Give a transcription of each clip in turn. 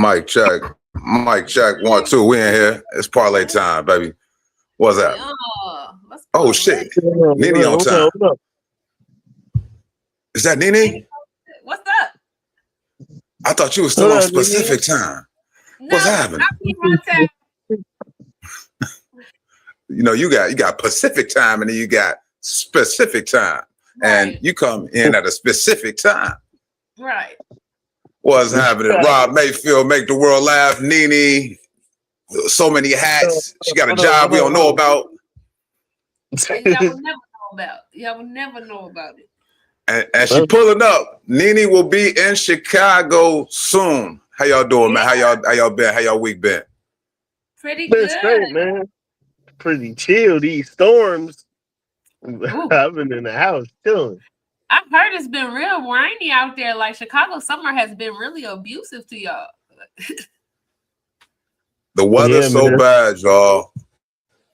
Mic check. Mic check. 1, 2. We in here. It's parlay time, baby. What's that? Oh shit. NiNi on time. Is that NiNi? What's up? I thought you were still on specific time. What's happening? You know, you got Pacific time and then you got specific time. Right. And you come in at a specific time. Right. What's happening? Rob Mayfield, make the world laugh. NiNi, so many hats. She got a job we don't know about. Y'all will never know about it. And she pulling up. NiNi will be in Chicago soon. How y'all doing, man? How y'all been? How y'all week been? Pretty good. Straight, man. Pretty chill. These storms. I've been in the house chilling. I've heard it's been real rainy out there. Like Chicago summer has been really abusive to y'all. The weather's so bad, y'all.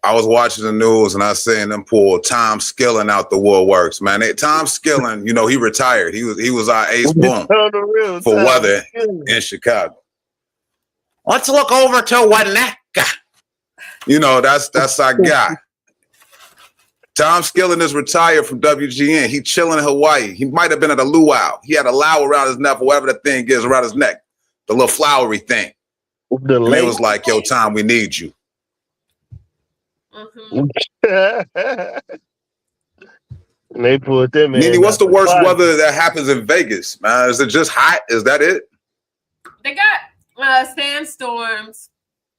I was watching the news and I seen them pull Tom Skillen out the woodworks, man. Tom Skillen, you know, he retired. He was our ace boom for weather in Chicago. Let's look over to Winnetka. You know, that's our guy. Tom Skillen is retired from WGN. He chilling in Hawaii. He might have been at a luau. He had a luau around his neck, or whatever the thing is around his neck, the little flowery thing. And it was like, yo, Tom, we need you. And they pulled them in. NiNi, what's the worst weather that happens in Vegas, man? Is it just hot? Is that it? They got sandstorms.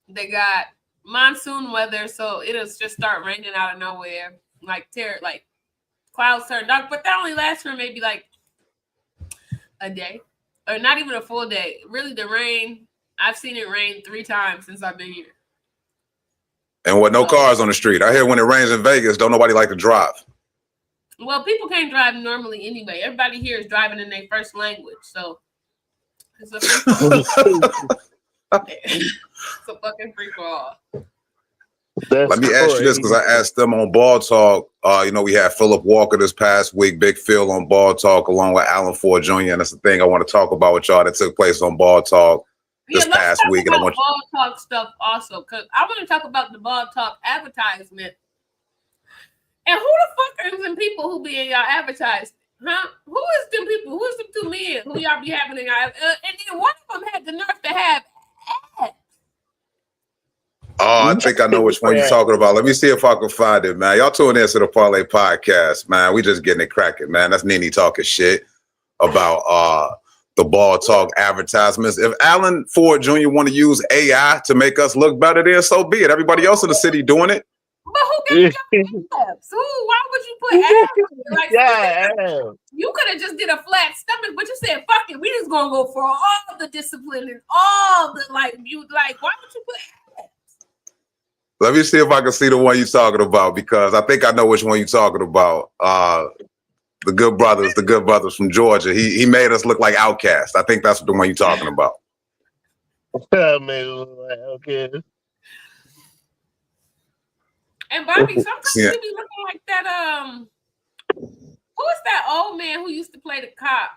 They got monsoon weather, so it'll just start raining out of nowhere. Like clouds turn dark, but that only lasts for maybe like a day, or not even a full day. Really, the rain. I've seen it rain 3 times since I've been here. And no cars on the street. I hear when it rains in Vegas, don't nobody like to drive. Well, people can't drive normally anyway. Everybody here is driving in their first language, so it's a fucking free for all. Let me ask you this, because I asked them on Ball Talk. You know, we had Philip Walker this past week, Big Phil on Ball Talk, along with Alan Ford Jr. And that's the thing I want to talk about with y'all that took place on Ball Talk this past week. And I want Ball Talk stuff also, because I want to talk about the Ball Talk advertisement. And who the fuck are them people who be in y'all advertisement? Huh? Who is them people? Who is them 2 men who y'all be having in y'all? And then one of them had the nerve to have ads. Oh, I think I know which one you're talking about. Let me see if I can find it, man. Y'all tune in to the Parlay Podcast, man. We just getting it cracking, man. That's NiNi talking shit about the Ball Talk advertisements. If Alan Ford Jr. want to use AI to make us look better, then so be it. Everybody else in the city doing it. But who gave you abs? Why would you put abs? You could have just did a flat stomach, but you said, fuck it, we just gonna go for all the discipline and all the why would you put abs? Let me see if I can see the one you're talking about, because I think I know which one you're talking about. The good brothers from Georgia. He made us look like outcasts. I think that's the one you're talking about. Made us look like outcasts. And Bobby, sometimes you be looking like that. Who is that old man who used to play the cop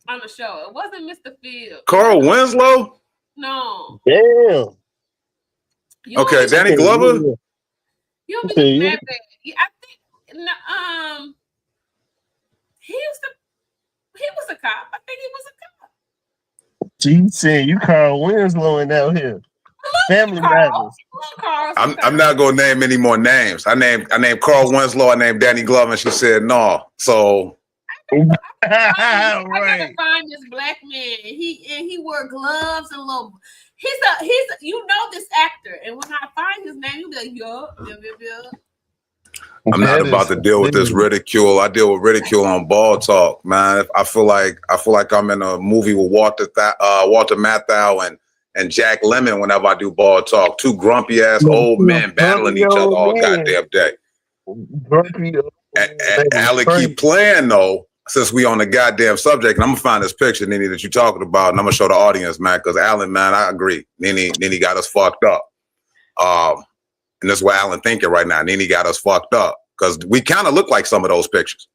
on the show? It wasn't Mr. Field. Carl Winslow? No. Damn. Okay, Danny Glover. You don't be that bad. I think he was a cop. I think he was a cop. She said you Carl Winslow out here. Family Matters. I'm not gonna name any more names. I named Carl Winslow. I named Danny Glover, and she said no. So I gotta find this black man. He wore gloves and little. He's you know this actor, and when I find his name, you'll be like, yo. I'm not about to deal with this ridicule. I deal with ridicule on Ball Talk, man. I feel like I'm in a movie with Walter Matthau and Jack Lemmon whenever I do Ball Talk. 2 grumpy ass old men battling each other all goddamn day. And Alec keep playing though, since we on the goddamn subject. And I'm gonna find this picture, NiNi, that you're talking about, and I'm gonna show the audience, man. Because Alan, man, I agree. NiNi got us fucked up. And that's what Alan thinking right now. NiNi got us fucked up because we kind of look like some of those pictures.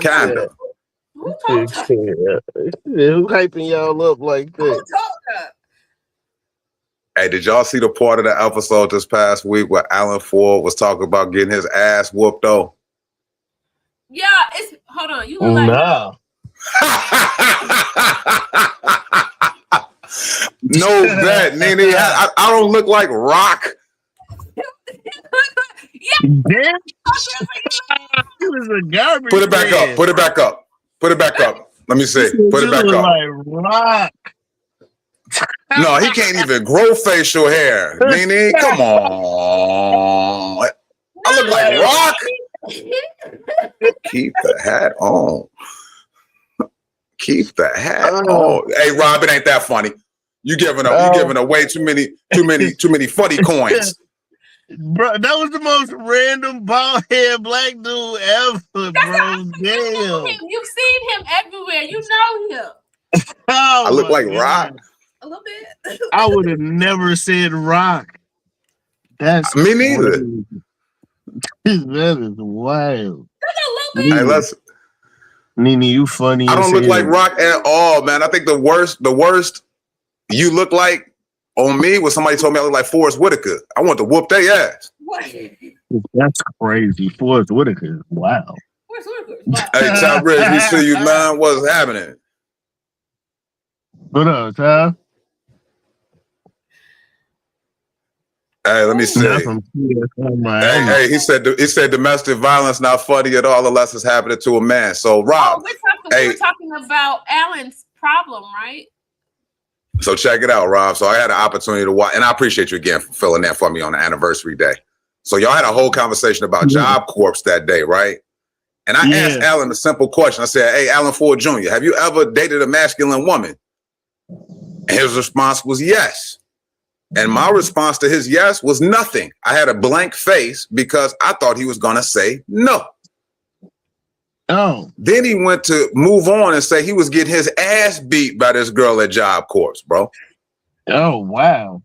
Kind of. Who told her? Who hyping y'all up like Who that? told her? Hey, did y'all see the part of the episode this past week where Alan Ford was talking about getting his ass whooped though? Yeah, it's hold on. You look like Nah. No bet, NiNi. I don't look like Rock. yeah. Damn. He was a garbage. Put it back man. up. Put it back up. Put it back up. Let me see. Put it back You up. look like Rock. No, he can't even grow facial hair. NiNi, come on. I look like Rock. Keep the hat on. Keep the hat on. Hey, Rob, it ain't that funny. You giving away too many funny coins. Bro, that was the most random bald head black dude ever, bro. Damn. You've seen him everywhere. You know him. Oh, I look like God. Rock. A little bit. I would have never said Rock. That's Me neither. crazy. That is wild. Just a little bit. Hey, let's. NiNi, you funny. I don't as look hell. like Rock at all, man. I think the worst you look like on me was somebody told me I look like Forrest Whitaker. I want to whoop their ass. What? That's crazy. Forrest Whitaker. Wow. Where's Wow. Hey, Ty Rich, we see you, man. What's happening? What up, Ty? Hey, let me see. Hey, he said domestic violence not funny at all unless it's happening to a man. So, Rob, we're talking about Alan's problem, right? So check it out, Rob. So I had an opportunity to watch, and I appreciate you again for filling that for me on the anniversary day. So y'all had a whole conversation about Job Corps that day, right? And I asked Alan a simple question. I said, hey, Alan Ford Jr., have you ever dated a masculine woman? And his response was yes. And my response to his yes was nothing. I had a blank face because I thought he was going to say no. Oh. Then he went to move on and say he was getting his ass beat by this girl at Job Corps, bro. Oh, wow.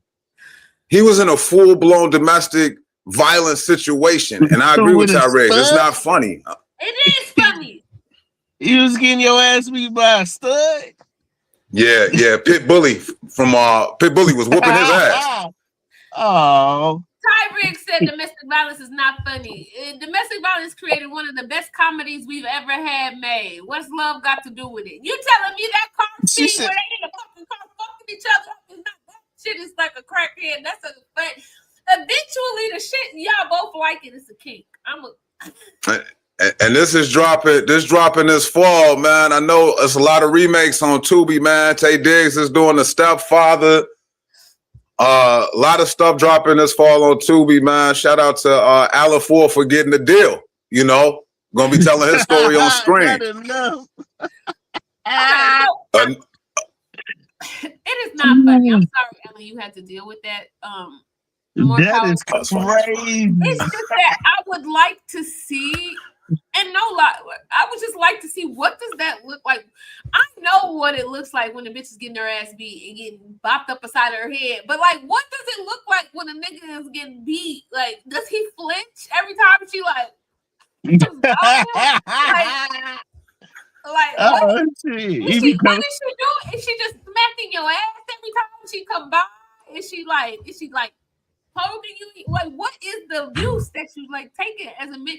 He was in a full-blown domestic violence situation. And I agree with Tyrese. It's not funny. It is funny. You was getting your ass beat by a stud? Yeah. Pit Bully was whooping his ass. Oh. Tyreek said domestic violence is not funny. Domestic violence created one of the best comedies we've ever had made. What's love got to do with it? You telling me that car scene where they in the fucking car fucking each other is not that shit is like a crackhead. That's a but eventually the shit y'all both like it. It's a kink. And this is dropping this fall, man. I know it's a lot of remakes on Tubi, man. Tay Diggs is doing The Stepfather. A lot of stuff dropping this fall on Tubi, man. Shout out to Alan Ford for getting the deal. You know, gonna be telling his story on screen. It is not funny. I'm sorry, Ellen, you had to deal with that. That is crazy. It's just that I would like to see, and no lie, I would just like to see what does that look like. I know what it looks like when the bitch is getting her ass beat and getting bopped up beside her head, but like, what does it look like when a nigga is getting beat? Like, does he flinch every time she like? What is she doing? Is she just smacking your ass every time she come by? Is she like poking you? Like, what is the abuse that you like taking as a man?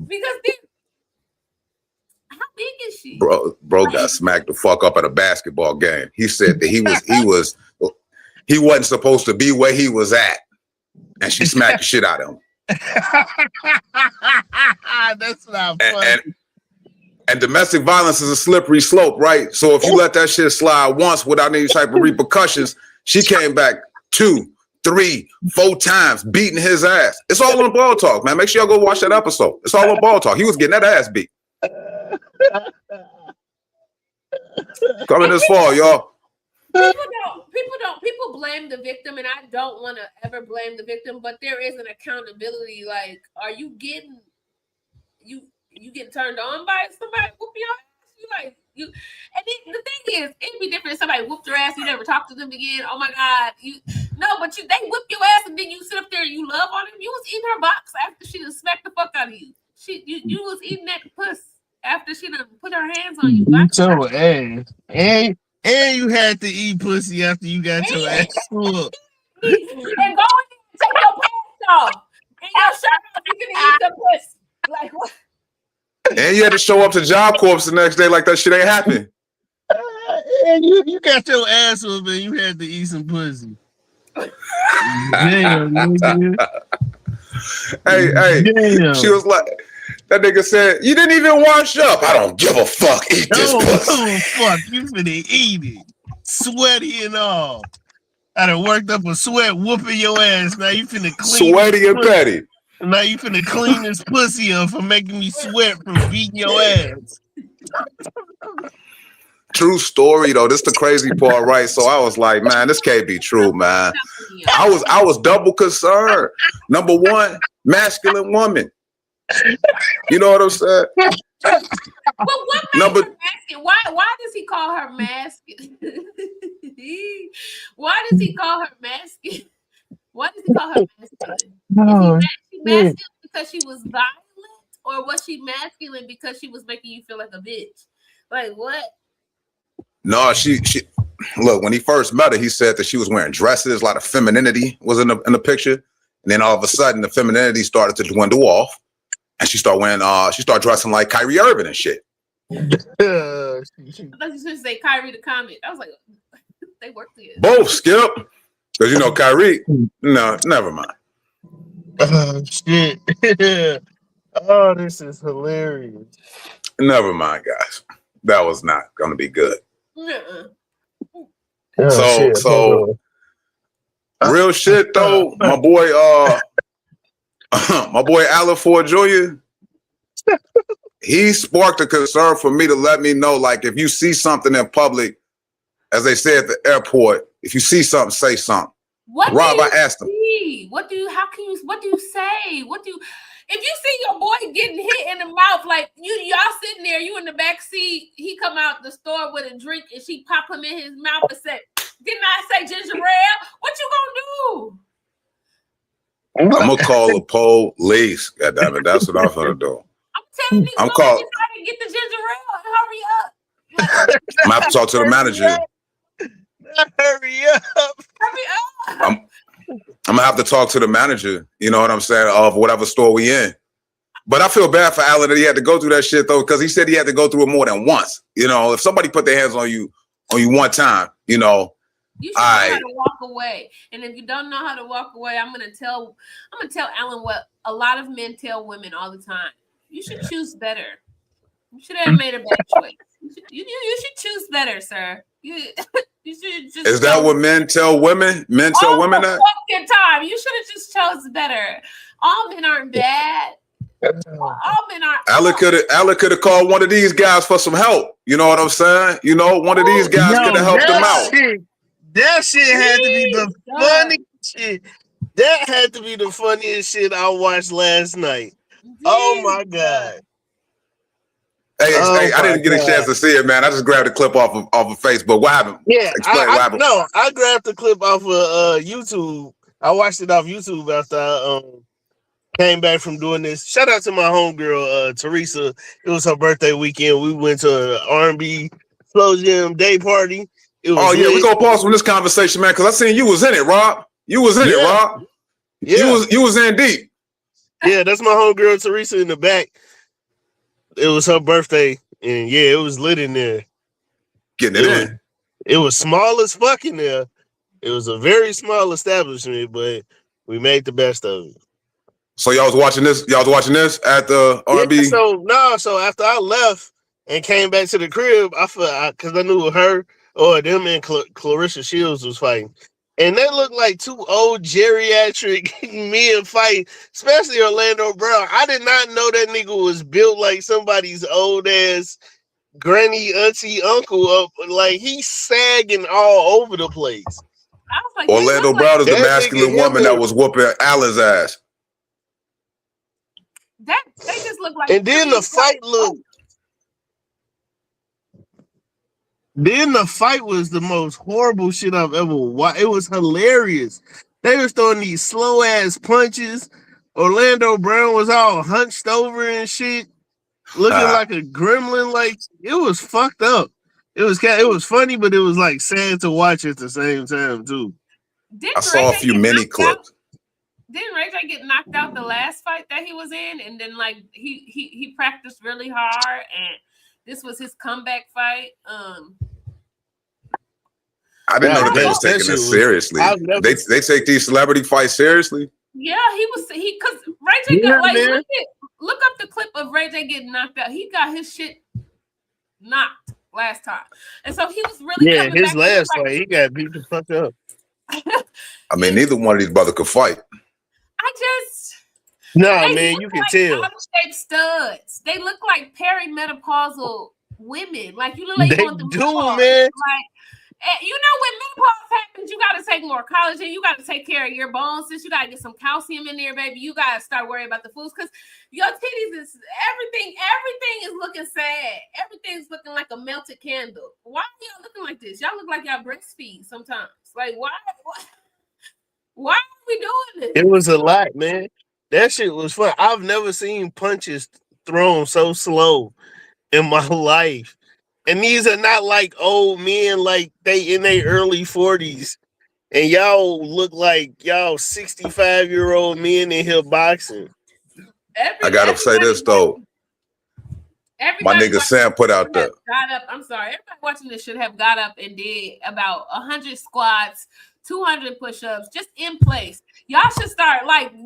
Because how big is she? Bro got smacked the fuck up at a basketball game. He said that he wasn't supposed to be where he was at, and she smacked the shit out of him. That's not funny. And domestic violence is a slippery slope, right? So if you let that shit slide once without any type of repercussions, she came back 2, 3, 4 times beating his ass. It's all on Ball Talk, man. Make sure y'all go watch that episode. It's all on Ball Talk. He was getting that ass beat. Coming this fall, y'all. People blame the victim, and I don't want to ever blame the victim, but there is an accountability. Like, are you getting getting turned on by somebody whooping your ass? And then the thing is, it'd be different if somebody whooped your ass, you never talk to them again. Oh my God. They whip your ass and then you sit up there and you love on them. You was eating her box after she just smacked the fuck out of you. You was eating that puss. after she done put her hands on you. Beat your ass. And you had to eat pussy after you got your ass whooped. And go in there and take your pants off. And your shirt off. You can eat the pussy. Like what? And you had to show up to Job Corps the next day like that shit ain't happening. And you got your ass whooped and you had to eat some pussy. Damn, nigga. Hey, Damn. She was like, that nigga said, you didn't even wash up. I don't give a fuck. Eat this pussy. Oh, fuck. You finna eat it. Sweaty and all. I done worked up a sweat whooping your ass. Now you finna clean. Sweaty and petty. Now you finna clean this pussy up for making me sweat from beating your ass. True story though. This the crazy part, right? So I was like, man, this can't be true, man. I was double concerned. Number one, masculine woman. You know what I'm saying? But what makes her masculine? Why does he call her masculine? Why does he call her masculine? Why does he call her masculine? Is she masculine because she was violent, or was she masculine because she was making you feel like a bitch? Like what? No, she look, when he first met her, he said that she was wearing dresses, a lot of femininity was in the picture. And then all of a sudden the femininity started to dwindle off. And she started dressing like Kyrie Irving and shit. I thought you were going to say Kyrie the Comet. I was like, they work together. Both, Skip. Because, you know, Kyrie, no, never mind. Oh, shit. Oh, this is hilarious. Never mind, guys. That was not going to be good. Oh, so real shit, though, my boy Alan Ford Jr., he sparked a concern for me to let me know, like, if you see something in public, as they say at the airport, if you see something, say something. Rob, I asked him. What do you say? If you see your boy getting hit in the mouth, like y'all sitting there, you in the back seat, he come out the store with a drink and she pop him in his mouth and say, didn't I say ginger ale? What you gonna do? I'm gonna call the police. God damn it, that's what I'm gonna do. I'm telling you, I'm calling. To get the ginger ale and hurry up. I'm gonna have to talk to the manager. Hurry up. I'm gonna have to talk to the manager, you know what I'm saying, of whatever store we in. But I feel bad for Alan that he had to go through that shit though, because he said he had to go through it more than once. You know, if somebody put their hands on you one time, you know. You should know how to walk away. And if you don't know how to walk away, I'm gonna tell Alan what a lot of men tell women all the time. You should choose better. You should have made a bad choice. You should choose better, sir. You should just. Is that what men tell women? Men tell women that? Fucking time. You should have just chose better. All men aren't bad. All men aren't. Alan could have called one of these guys for some help. You know what I'm saying? You know, one of these guys could have helped him out. That shit had to be the funniest shit. That had to be the funniest shit I watched last night. Oh my God. Hey, I didn't get a chance to see it, man. I just grabbed a clip off of Facebook. What happened? Yeah, explain what happened. No, I grabbed the clip off of YouTube. I watched it off YouTube after I came back from doing this. Shout out to my homegirl, Teresa. It was her birthday weekend. We went to an R&B Slow Jam day party. It was lit. We're gonna pause from this conversation, man, because I seen you was in it, Rob. You was in it, Rob. Yeah. You was in deep. Yeah, that's my homegirl Teresa in the back. It was her birthday, and yeah, it was lit in there. Getting it in. It was small as fuck in there. It was a very small establishment, but we made the best of it. So y'all was watching this? Y'all was watching this at the R&B? Yeah, so after I left and came back to the crib, because I knew her or them and Clarissa Shields was fighting. And they looked like two old geriatric men fighting, especially Orlando Brown. I did not know that nigga was built like somebody's old ass granny, auntie, uncle up. Like he's sagging all over the place. I was like, Orlando Brown is the masculine woman that was whooping Alan's ass. They just look like. And then the fight looked. Then the fight was the most horrible shit I've ever watched. It was hilarious. They was throwing these slow ass punches. Orlando Brown was all hunched over and shit. looking like a gremlin. Like it was fucked up. It was funny, but it was like sad to watch at the same time too. I saw a few mini clips. Didn't Ray J get knocked out the last fight that he was in, and then like he practiced really hard, and this was his comeback fight. I didn't know that they was taking this seriously. They take these celebrity fights seriously. Yeah, because Ray J got like look up the clip of Ray J getting knocked out. He got his shit knocked last time, and so he was really his last fight he got beat the fuck up. I mean, neither one of these brothers could fight. Man, you can tell. Out-of-shape studs. They look like perimenopausal women. Like you look like you want them do, man. Like, you know, when menopause happens, you got to take more collagen. You got to take care of your bones. Since you got to get some calcium in there, baby. You got to start worrying about the foods because your titties is everything. Everything is looking sad. Everything's looking like a melted candle. Why are y'all looking like this? Y'all look like y'all breastfeed sometimes. Like why are we doing this? It was a lot, man. That shit was fun. I've never seen punches thrown so slow in my life. And these are not like old men, like they in their early 40s. And y'all look like y'all 65-year-old men in here boxing. I gotta say this though. My nigga Sam put out there. I'm sorry. Everybody watching this should have got up and did about 100 squats, 200 push-ups, just in place. Y'all should start like I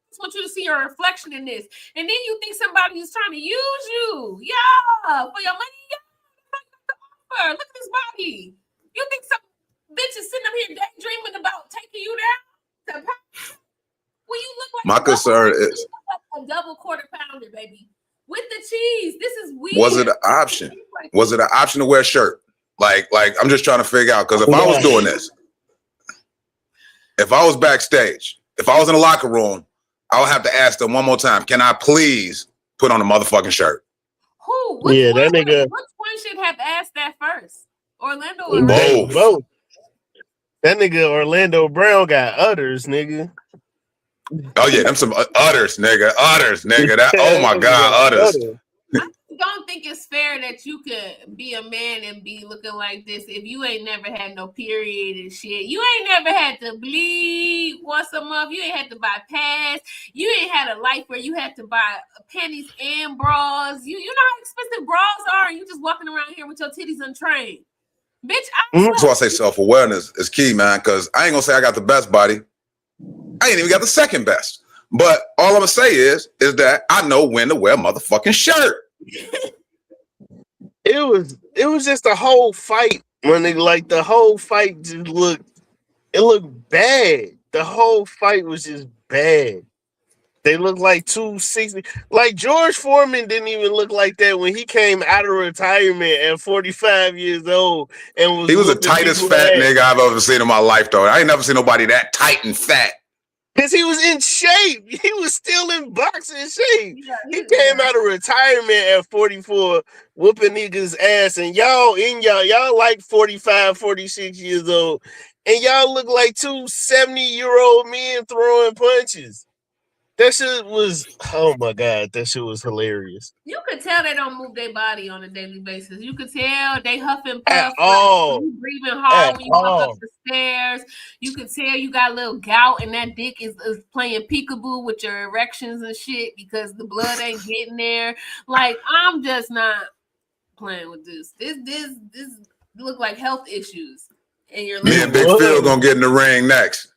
just want you to see your reflection in this. And then you think somebody is trying to use you. Yeah, for your money. Yeah, look at this body. You think some bitch is sitting up here daydreaming about taking you down? Well, you look like my concern is a double quarter pounder, baby. With the cheese. This is weird. Was it an option? Was it an option to wear a shirt? Like I'm just trying to figure out, because if I was doing this, if I was backstage, if I was in the locker room, I would have to ask them one more time, can I please put on a motherfucking shirt? Who? That nigga. Which one should have asked that first? Orlando or Ray? Both. That nigga Orlando Brown got udders, nigga. Oh yeah, them some udders, nigga. That, oh my God, udders. I don't think it's fair that you could be a man and be looking like this if you ain't never had no period and shit. You ain't never had to bleed once a month. You ain't had to buy pads. You ain't had a life where you had to buy panties and bras. You know how expensive bras are, and you just walking around here with your titties untrained. Bitch, that's why I say self-awareness is key, man, because I ain't gonna say I got the best body. I ain't even got the second best. But all I'm gonna say is that I know when to wear a motherfucking shirt. It was just a whole fight when the whole fight just looked bad. The whole fight was just bad. They looked like 260. Like George Foreman didn't even look like that when he came out of retirement at 45 years old and he was the tightest fat nigga I've ever seen in my life, though. I ain't never seen nobody that tight and fat. Because he was in shape. He was still in boxing shape. Yeah, he came out of retirement at 44, whooping niggas' ass. And y'all like 45, 46 years old. And y'all look like two 70-year-old men throwing punches. That shit was, oh my God, that shit was hilarious. You could tell they don't move their body on a daily basis. You could tell they huff and puff. At all. You breathing hard when you walk up the stairs. You could tell you got a little gout and that dick is playing peekaboo with your erections and shit because the blood ain't getting there. Like, I'm just not playing with this. This look like health issues. And you're me and Big Phil gonna get in the ring next.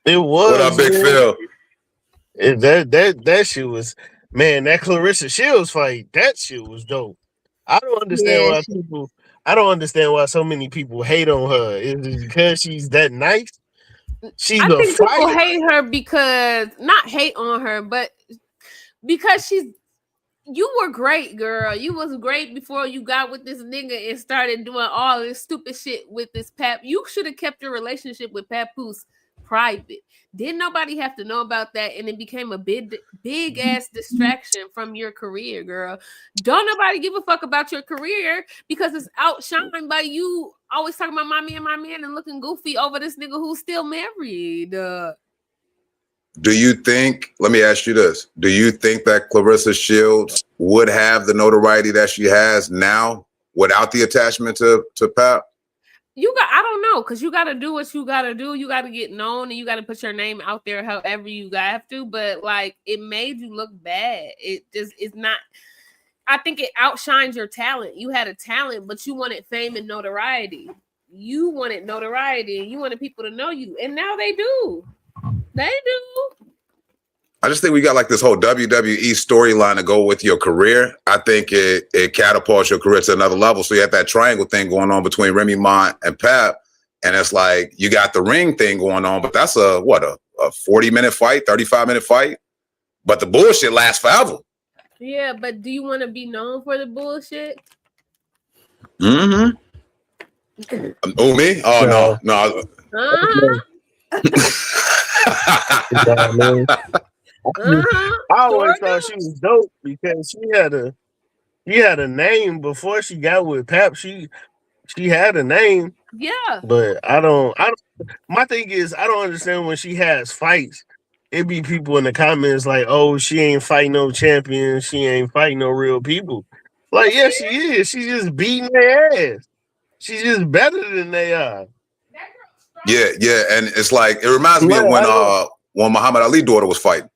It was. What up, Big Phil? That shit was, man, that Clarissa Shields fight, that shit was dope. I don't understand why so many people hate on her. Is it because she's that nice? I think people hate her because, not hate on her, but because you were great, girl. You was great before you got with this nigga and started doing all this stupid shit with this Pap. You should have kept your relationship with Papoose private. Didn't nobody have to know about that, and it became a big ass distraction from your career, girl. Don't nobody give a fuck about your career because it's outshined by you always talking about my man and looking goofy over this nigga who's still married. Do you think, let me ask you this, do you think that Clarissa Shields would have the notoriety that she has now without the attachment to Pap? I don't know, because you got to do what you got to do. You got to get known and you got to put your name out there however you have to. But like, it made you look bad. It's not, I think it outshines your talent. You had a talent, but you wanted fame and notoriety. You wanted notoriety and you wanted people to know you. And now they do. They do. I just think we got like this whole WWE storyline to go with your career. I think it catapults your career to another level. So you have that triangle thing going on between Remy Ma and Pap. And it's like you got the ring thing going on, but that's a 40-minute fight, 35-minute fight. But the bullshit lasts forever. Yeah, but do you want to be known for the bullshit? Mm-hmm. Oh, me? Oh, no. Uh-huh. I always thought she was dope because she had a name before she got with Pap. She had a name. Yeah. But I don't my thing is I don't understand when she has fights. It be people in the comments like, oh, she ain't fighting no champions, she ain't fighting no real people. Like, yeah, she is. She's just beating their ass. She's just better than they are. Yeah, and it's like it reminds me of when Muhammad Ali's daughter was fighting.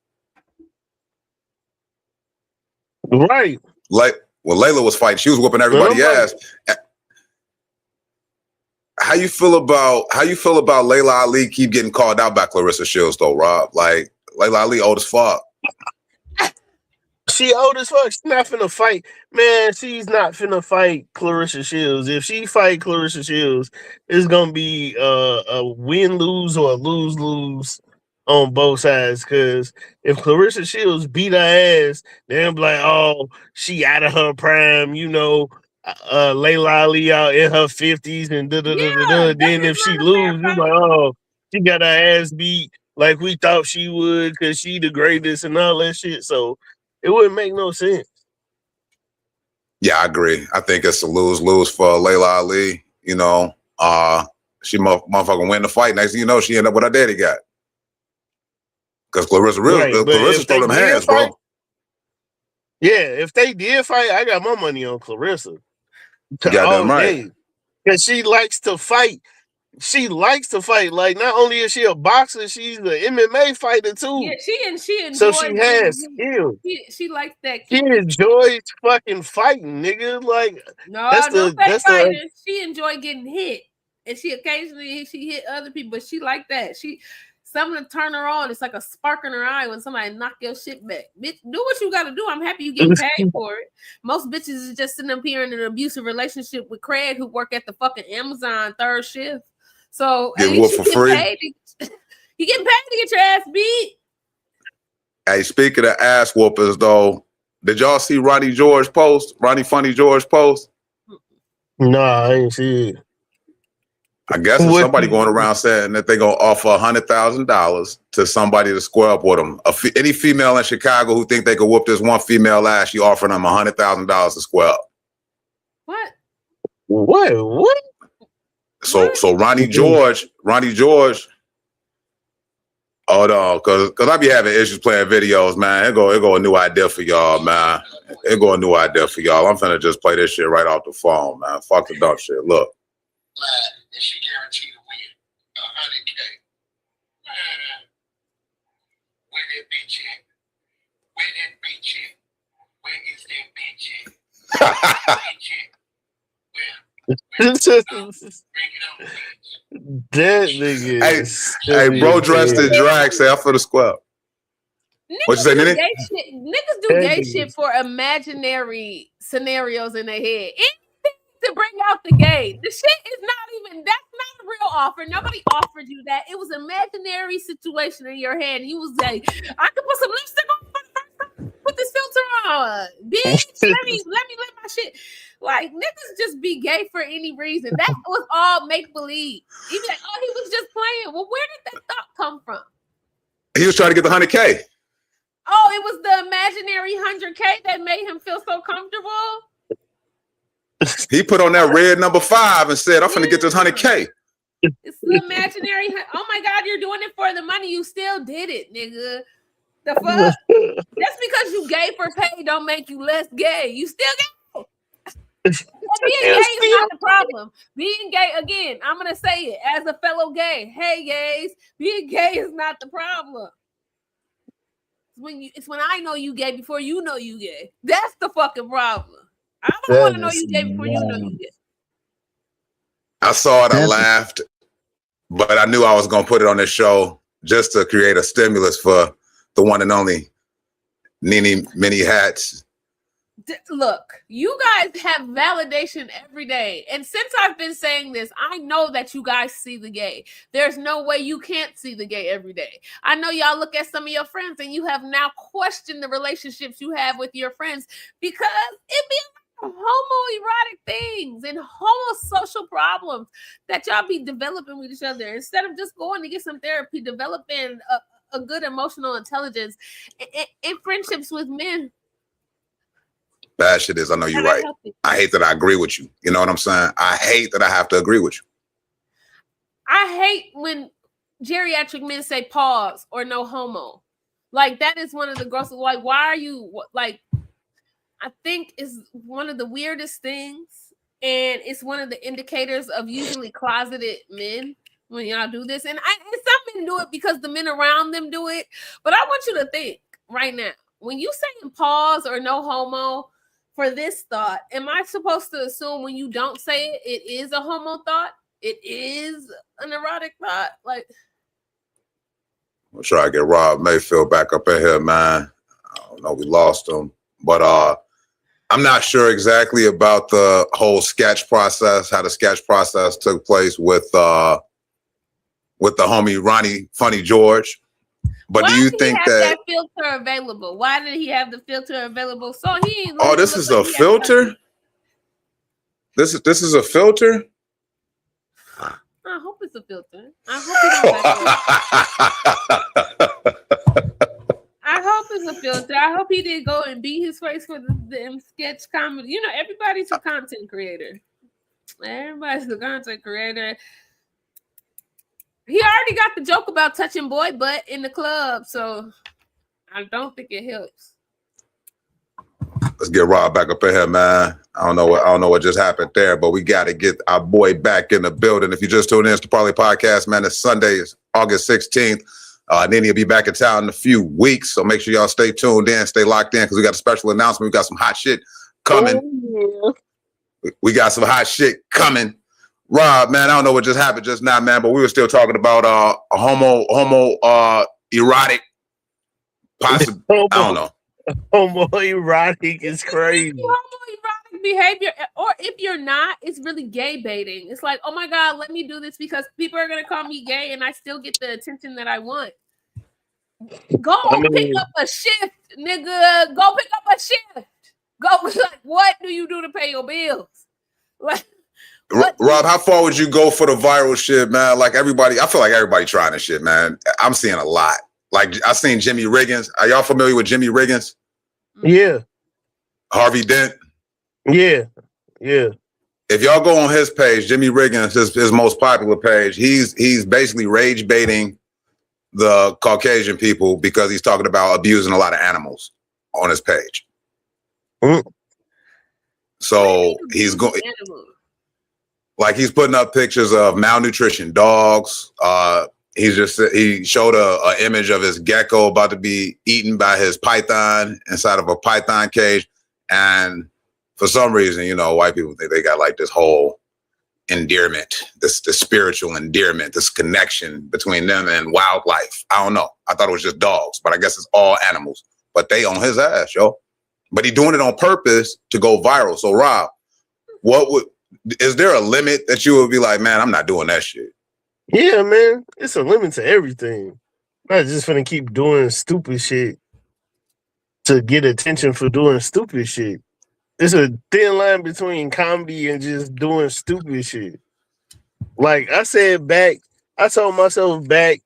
Right. Like when Layla was fighting, she was whooping everybody's ass. How you feel about Layla Ali keep getting called out by Clarissa Shields though, Rob? Like Layla Ali old as fuck. She old as fuck. She's not finna fight. Man, she's not finna fight Clarissa Shields. If she fight Clarissa Shields, it's gonna be a win-lose or a lose-lose on both sides. Because if Clarissa Shields beat her ass, then be like, oh, she out of her prime, Layla Ali out in her 50s and da-da-da-da-da. Then if she lose, it's like, oh, she got her ass beat like we thought she would because she the greatest and all that shit. So it wouldn't make no sense. Yeah, I agree. I think it's a lose-lose for Layla Ali. She motherfucking win the fight. Next thing you know, she end up with her daddy got. Because Clarissa throw them hands, bro. Yeah, if they did fight, I got my money on Clarissa. Goddamn right. Because she likes to fight. Like, not only is she a boxer, she's an MMA fighter too. Yeah, she enjoys. So she has skill. She likes that. She enjoys fucking fighting, nigga. Like, that's fighting. She enjoy getting hit, and she occasionally hit other people, but she like that. Something to turn her on. It's like a spark in her eye when somebody knock your shit back. Bitch, do what you got to do. I'm happy you get paid for it. Most bitches is just sitting up here in an abusive relationship with Craig, who work at the fucking Amazon third shift. So get whooped for free. You getting paid to get your ass beat. Hey, speaking of ass whoopers, though, did y'all see Ronnie Funny George post? No, I ain't see it. I guess it's somebody going around saying that they're going to offer $100,000 to somebody to square up with them. Any female in Chicago who think they could whoop this one female ass, you offering them $100,000 to square up. What? So Ronnie George, hold on, because I be having issues playing videos, man. It go a new idea for y'all, man. I'm finna just play this shit right off the phone, man. Fuck the dumb shit. Look. And she guaranteed to win $100K. Where that bitch at? Where is that bitch at? Bring it on, bitch. That nigga. Hey, bro, dressed in drag. Say, I'm for the squad. What you say, NiNi? Niggas do gay shit for imaginary scenarios in their head. To bring out the gay. The shit is that's not a real offer. Nobody offered you that. It was an imaginary situation in your head. You was like, I could put some lipstick on for the first time. Put this filter on. Bitch, let me let my shit. Like, niggas just be gay for any reason. That was all make-believe. You be like, oh, he was just playing. Well, where did that thought come from? He was trying to get the $100K. Oh, it was the imaginary $100K that made him feel so comfortable? He put on that red number 5 and said, I'm finna get this $100K. It's the imaginary. Oh my God, you're doing it for the money. You still did it, nigga. The fuck? Just because you gay for pay don't make you less gay. You still gay. Being gay is not the problem. Being gay, again, I'm gonna say it as a fellow gay. Hey gays, being gay is not the problem. It's when I know you gay before you know you gay. That's the fucking problem. I don't want to know you gay before you know you gay. I saw it, I laughed, but I knew I was gonna put it on this show just to create a stimulus for the one and only NiNi Mini Hats. Look, you guys have validation every day. And since I've been saying this, I know that you guys see the gay. There's no way you can't see the gay every day. I know y'all look at some of your friends and you have now questioned the relationships you have with your friends because it be homoerotic things and homosocial problems that y'all be developing with each other. Instead of just going to get some therapy, developing a good emotional intelligence in friendships with men. Bad shit is, I know you're right. I hate that I agree with you. You know what I'm saying? I hate that I have to agree with you. I hate when geriatric men say pause or no homo. Like, that is one of the gross. Like, why are you, like, I think is one of the weirdest things. And it's one of the indicators of usually closeted men when y'all do this. And some men do it because the men around them do it. But I want you to think right now, when you saying pause or no homo, for this thought, am I supposed to assume when you don't say it, it is a homo thought? It is an erotic thought? Like, I'm trying to get Rob Mayfield back up in here, man. I don't know, we lost him. But I'm not sure exactly about the whole sketch process, how the sketch process took place with the homie Ronnie Funny George. But do you think that filter available? Why did he have the filter available? So he. Oh, this is a filter. This is a filter. I hope it's a filter. I hope it's a filter. I hope he didn't go and beat his face for the sketch comedy. You know, everybody's a content creator. Everybody's a content creator. He already got the joke about touching boy butt in the club, so I don't think it helps. Let's get Rob back up in here, man. I don't know what just happened there, but we got to get our boy back in the building. If you just tuned in, it's the Parlay Podcast, man. It's Sunday, August 16th. NiNi will be back in town in a few weeks, so make sure y'all stay tuned in, stay locked in, because we got a special announcement. We got some hot shit coming. Oh, yeah. We got some hot shit coming. Rob, man, I don't know what just happened just now, man, but we were still talking about a erotic possible. I don't know. Homoerotic is crazy. Homoerotic behavior, or if you're not, it's really gay baiting. It's like, oh my God, let me do this because people are gonna call me gay, and I still get the attention that I want. Go pick up a shift, nigga. Go pick up a shift. Go. Like, what do you do to pay your bills? Like. Rob, how far would you go for the viral shit, man? Like everybody, I feel like everybody trying this shit, man. I'm seeing a lot. Like I seen Jimmy Riggins. Are y'all familiar with Jimmy Riggins? Yeah. Harvey Dent? Yeah. Yeah. If y'all go on his page, Jimmy Riggins, his most popular page, he's basically rage baiting the Caucasian people because he's talking about abusing a lot of animals on his page. Mm. So he's going. Like he's putting up pictures of malnutrition dogs. He showed a image of his gecko about to be eaten by his python inside of a python cage. And for some reason, you know, white people think they got like this whole endearment, this spiritual endearment, this connection between them and wildlife. I don't know. I thought it was just dogs, but I guess it's all animals. But they on his ass, yo. But he doing it on purpose to go viral. So Rob, is there a limit that you would be like, man, I'm not doing that shit? Yeah, man. It's a limit to everything. I'm not just finna keep doing stupid shit to get attention for doing stupid shit. There's a thin line between comedy and just doing stupid shit. Like I told myself back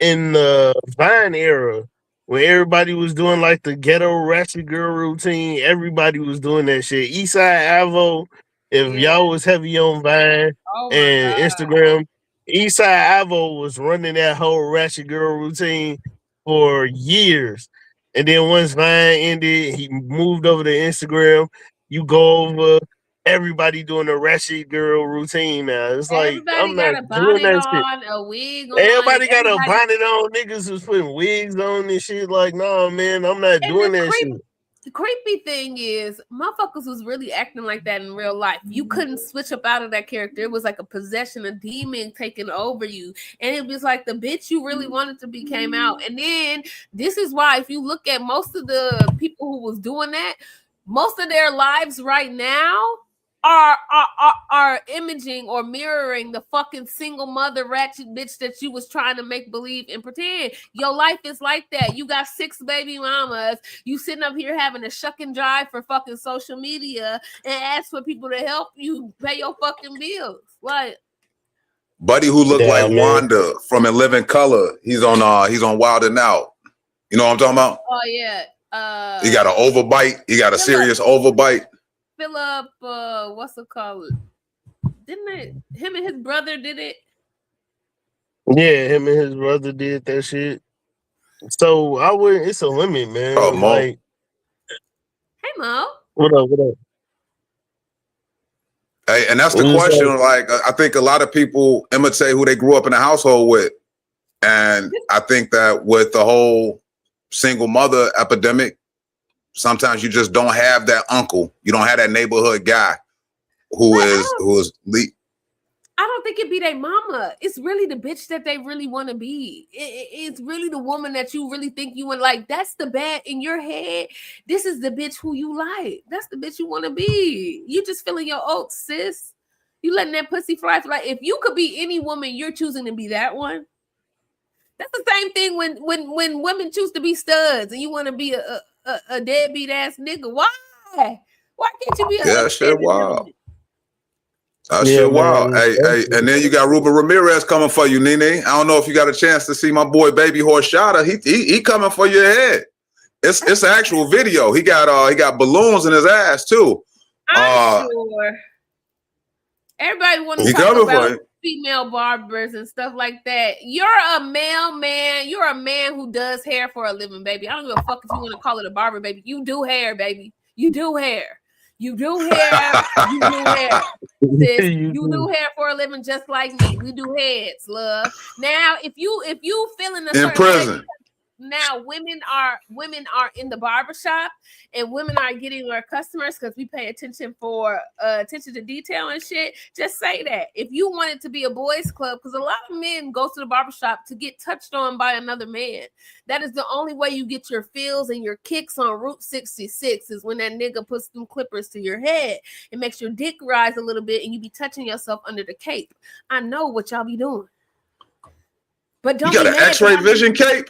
in the Vine era, when everybody was doing like the ghetto ratchet girl routine, everybody was doing that shit. Eastside Avo, if y'all was heavy on Vine and God. Instagram, Eastside Avo was running that whole Ratchet Girl routine for years. And then once Vine ended, he moved over to Instagram. You go over, everybody doing the Ratchet Girl routine now. It's like, Everybody I'm got not a doing bonnet that shit. on, a wig on. Everybody got a bonnet on. Niggas was putting wigs on and shit. Like, nah, man, I'm not doing that shit. The creepy thing is, motherfuckers was really acting like that in real life. You couldn't switch up out of that character. It was like a possession, a demon taking over you. And it was like the bitch you really wanted to be came out. And then this is why, if you look at most of the people who was doing that, most of their lives right now are imaging or mirroring the fucking single mother ratchet bitch that you was trying to make believe and pretend. Your life is like that. You got 6 baby mamas. You sitting up here having a shuck and jive for fucking social media and ask for people to help you pay your fucking bills. Like, buddy who looked like Wanda from In Living Color. He's on Wild 'N Out. You know what I'm talking about? Oh yeah. He got an overbite. He got a serious overbite. Philip, what's it called? Didn't it? Him and his brother did it. Yeah, him and his brother did that shit. So I wouldn't. It's a limit, man. Oh, Mo. Hey, Mo. What up? What up? Hey, and that's the question. Like, I think a lot of people imitate who they grew up in a household with, and I think that with the whole single mother epidemic, sometimes you just don't have that uncle. You don't have that neighborhood guy who is lead. I don't think it be their mama. It's really the bitch that they really want to be. It's really the woman that you really think you would like. That's the bad in your head. This is the bitch who you like. That's the bitch you want to be. You just feeling your oats, sis. You letting that pussy fly. Like, if you could be any woman, you're choosing to be that one. That's the same thing when women choose to be studs and you want to be a deadbeat ass nigga. Why? Why can't you be a shit wild? That shit wild. Hey, and then you got Ruben Ramirez coming for you, NiNi. I don't know if you got a chance to see my boy Baby Horchata. He coming for your head. It's an actual video. He got balloons in his ass too. I'm sure. Everybody want to talk about female barbers and stuff like that. You're a male man. You're a man who does hair for a living, baby. I don't give a fuck if you want to call it a barber, baby. You do hair, baby. You do hair. You do hair. You do hair. Sis, you do hair for a living just like me. We do heads, love. Now, if you feeling a certain in prison. way, now women are in the barbershop and women are getting their customers because we pay attention to detail and shit. Just say that. If you want it to be a boys club, because a lot of men go to the barbershop to get touched on by another man. That is the only way you get your feels and your kicks on Route 66 is when that nigga puts them clippers to your head. It makes your dick rise a little bit and you be touching yourself under the cape. I know what y'all be doing. But don't you got an X-ray vision cape?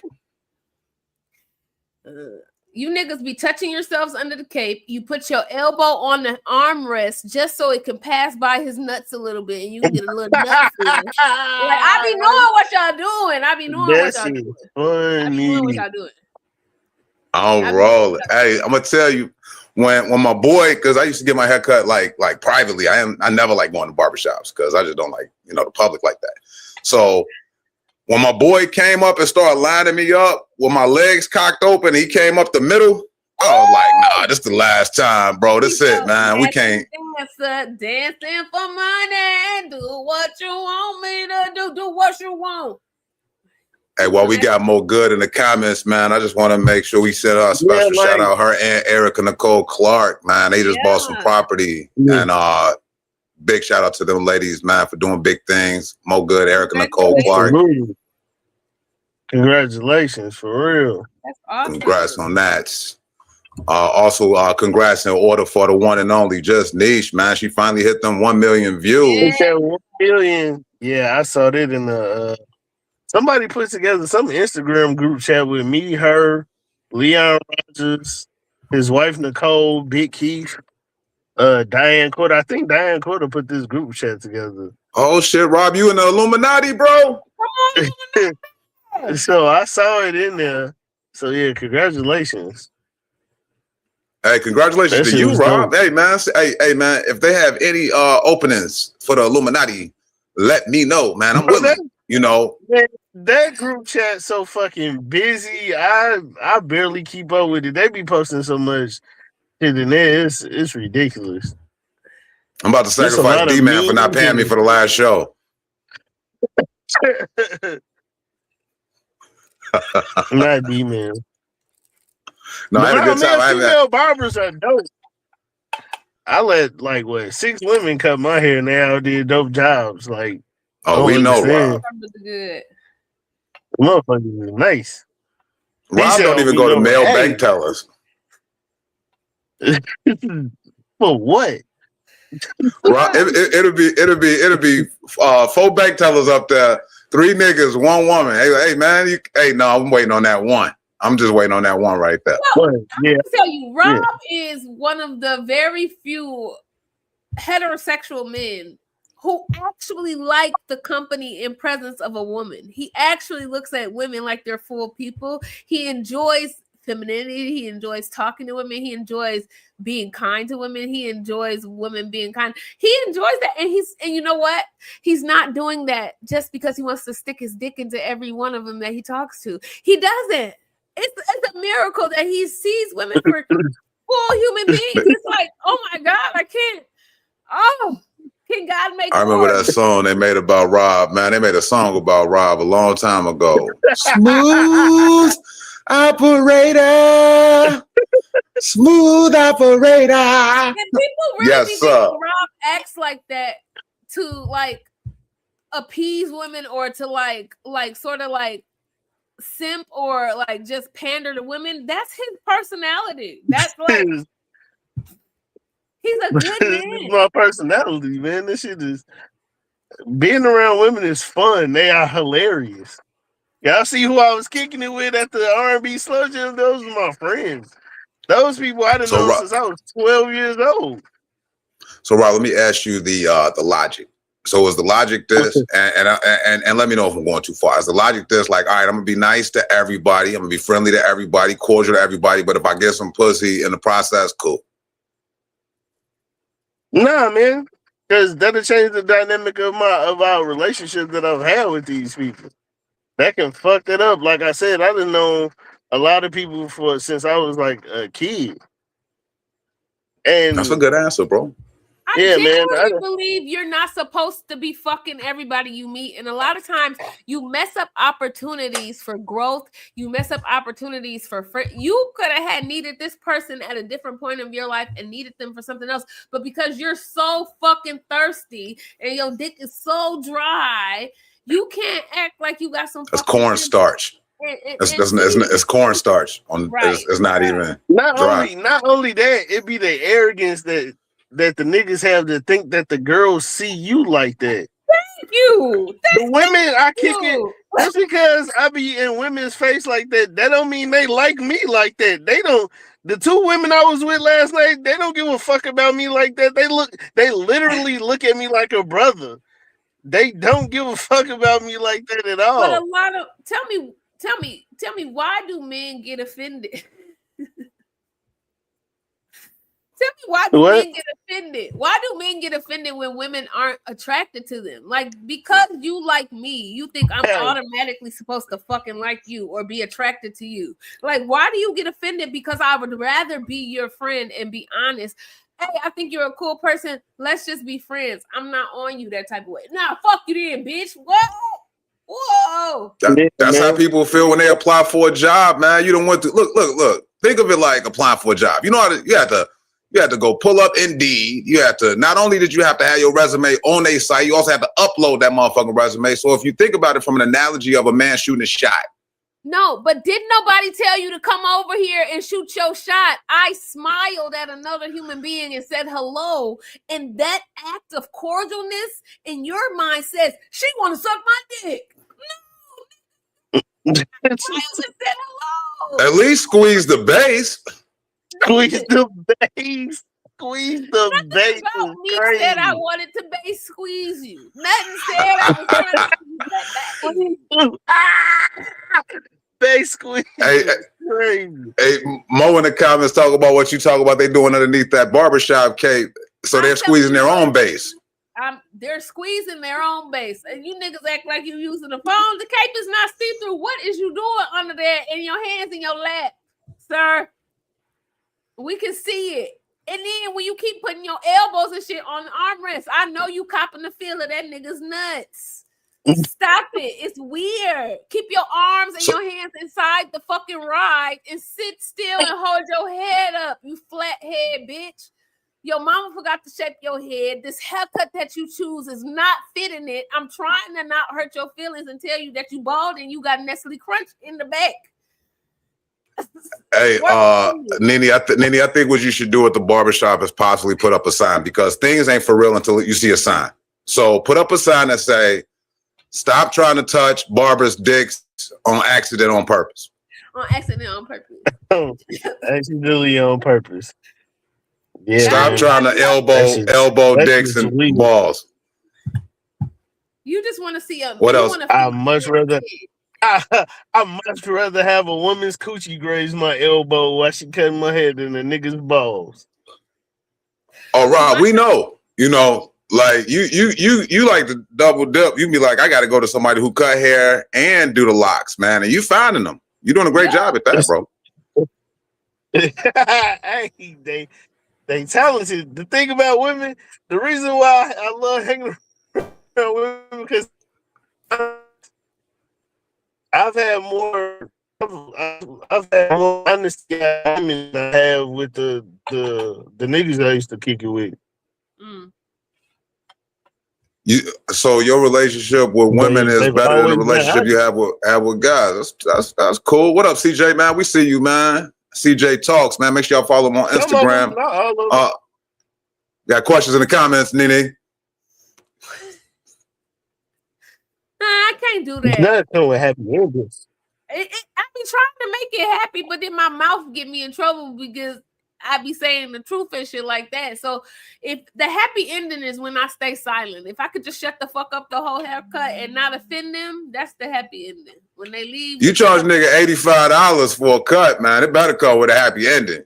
You niggas be touching yourselves under the cape. You put your elbow on the armrest just so it can pass by his nuts a little bit, and you get a little nut feel. Like, I be knowing what y'all doing. I be knowing what y'all doing. I'm rolling. Hey, I'm gonna tell you when my boy, because I used to get my hair cut like privately. I never like going to barbershops because I just don't like the public like that. So when my boy came up and started lining me up with my legs cocked open, he came up the middle. I was like, nah, this is the last time, bro. This it, man. We can't. Dancing for money. Do what you want me to do. Do what you want. Hey, while we got more good in the comments, man, I just want to make sure we send a special shout out her and Erica Nicole Clark, man. They just bought some property. And big shout out to them ladies, man, for doing big things. Mo Good, Erica Nicole Clark. Congratulations, for real. That's awesome. Congrats on that. Also, congrats in order for the one and only Just Niche, man. She finally hit them 1 million views. Yeah, 1 million. Yeah, I saw that in the somebody put together some Instagram group chat with me, her, Leon Rogers, his wife Nicole, Big Keith, Diane Corder. I think Diane Corder put this group chat together. Oh shit, Rob, you in the Illuminati, bro? So I saw it in there. So yeah, congratulations. Hey, congratulations to you, Rob. Dope. Hey man, if they have any openings for the Illuminati, let me know, man. I'm willing. You know, that group chat so fucking busy. I barely keep up with it. They be posting so much shit in there. It's ridiculous. I'm about to sacrifice D-Man for not paying me for the last show. Not D-Man. No, I had a good time. Female barbers are dope. I let 6 women cut my hair and they all did dope jobs. Like, oh, we know, Rob. Good. Motherfuckers is nice. Rob don't even go to male bank tellers. For what? Rob, it'll be 4 bank tellers up there, 3 niggas, 1 woman. Hey man, no, I'm waiting on that one. I'm just waiting on that one right there. No, I'm gonna tell you, Rob is one of the very few heterosexual men who actually like the company and presence of a woman. He actually looks at women like they're full people. He enjoys femininity. He enjoys talking to women. He enjoys being kind to women. He enjoys women being kind. He enjoys that. And you know what? He's not doing that just because he wants to stick his dick into every one of them that he talks to. He doesn't. It's a miracle that he sees women for full human beings. It's like, oh my God, I can't. Oh, can God make? I remember that song they made about Rob. Man, they made a song about Rob a long time ago. Smooth operator, smooth operator. And people really think Rob acts like that to appease women or to sort of simp or just pander to women. That's his personality. That's he's a good man. My personality, man. This shit is being around women is fun. They are hilarious. Y'all see who I was kicking it with at the R&B Slow Jam? Those are my friends. Those people I done known since I was 12 years old. So Rob, let me ask you the logic. So is the logic this, and let me know if I'm going too far. Is the logic this, all right, I'm gonna be nice to everybody, I'm gonna be friendly to everybody, cordial to everybody, but if I get some pussy in the process, cool? Nah, man, because that'll change the dynamic of our relationship that I've had with these people. That can fuck that up. Like I said, I done known a lot of people since I was a kid. And that's a good answer, bro. I genuinely believe you're not supposed to be fucking everybody you meet. And a lot of times you mess up opportunities for growth. You mess up opportunities for you could have needed this person at a different point of your life and needed them for something else. But because you're so fucking thirsty and your dick is so dry, you can't act like you got some. It's cornstarch. It's cornstarch. It's not even dry. Not only that, it be the arrogance that the niggas have to think that the girls see you like that. Thank you. The women I kick it just because I be in women's face like that. That don't mean they like me like that. They don't. The 2 women I was with last night, they don't give a fuck about me like that. They literally look at me like a brother. They don't give a fuck about me like that at all. But a lot of tell me why do men get offended? Tell me why do men get offended? Why do men get offended when women aren't attracted to them? Because you like me, you think I'm automatically supposed to fucking like you or be attracted to you. Why do you get offended? Because I would rather be your friend and be honest. Hey, I think you're a cool person. Let's just be friends. I'm not on you that type of way. Nah, fuck you then, bitch. What? Whoa. That's how people feel when they apply for a job, man. You don't want to look. Think of it like applying for a job. You know how you had to go pull up Indeed. You had to, not only did you have to have your resume on a site, you also had to upload that motherfucking resume. So if you think about it from an analogy of a man shooting a shot. No, but didn't nobody tell you to come over here and shoot your shot? I smiled at another human being and said hello. And that act of cordialness in your mind says, she want to suck my dick. No. I just said hello. At least squeeze the base. Squeeze the base. Squeeze the base. About me said I wanted to base squeeze you. Nothing said I was trying to base squeeze. Hey, Mo in the comments talk about what you talk about. They doing underneath that barbershop cape, so they're squeezing their own base. they're squeezing their own base, and you niggas act like you using the phone. The cape is not see through. What is you doing under there in your hands in your lap, sir? We can see it. And then when you keep putting your elbows and shit on the armrest, I know you copping the feel of that nigga's nuts. Stop it. It's weird. Keep your arms and your hands inside the fucking ride and sit still and hold your head up, you flat head bitch. Your mama forgot to shake your head. This haircut that you choose is not fitting it. I'm trying to not hurt your feelings and tell you that you bald and you got Nestle Crunch in the back. Hey, NiNi, I think what you should do at the barbershop is possibly put up a sign, because things ain't for real until you see a sign. So put up a sign that say, "Stop trying to touch barbers' dicks on accident on purpose." On accident on purpose. Accidentally on purpose. Yeah, Stop trying to elbow dicks and balls. You just want to see a. What else? I much rather have a woman's coochie graze my elbow while she cutting my head than a nigga's balls. Oh, Rob, we know. You know, like you like to double dip. You be like, I got to go to somebody who cut hair and do the locks, man. And you finding them. You're doing a great job at that, bro. Hey, they talented. The thing about women, the reason why I love hanging around women, because I've had more honesty than I have with the niggas I used to kick it with. So your relationship with women is better than the relationship you have with guys. That's cool. What up, CJ, man? We see you, man. CJ Talks, man. Make sure y'all follow him on Instagram. Got questions in the comments, NiNi? I can't do that. Not so happy endings. I be trying to make it happy, but then my mouth get me in trouble because I be saying the truth and shit like that. So if the happy ending is when I stay silent, if I could just shut the fuck up the whole haircut and not offend them, that's the happy ending. When they leave, you charge nigga $85 for a cut, man. It better come with a happy ending.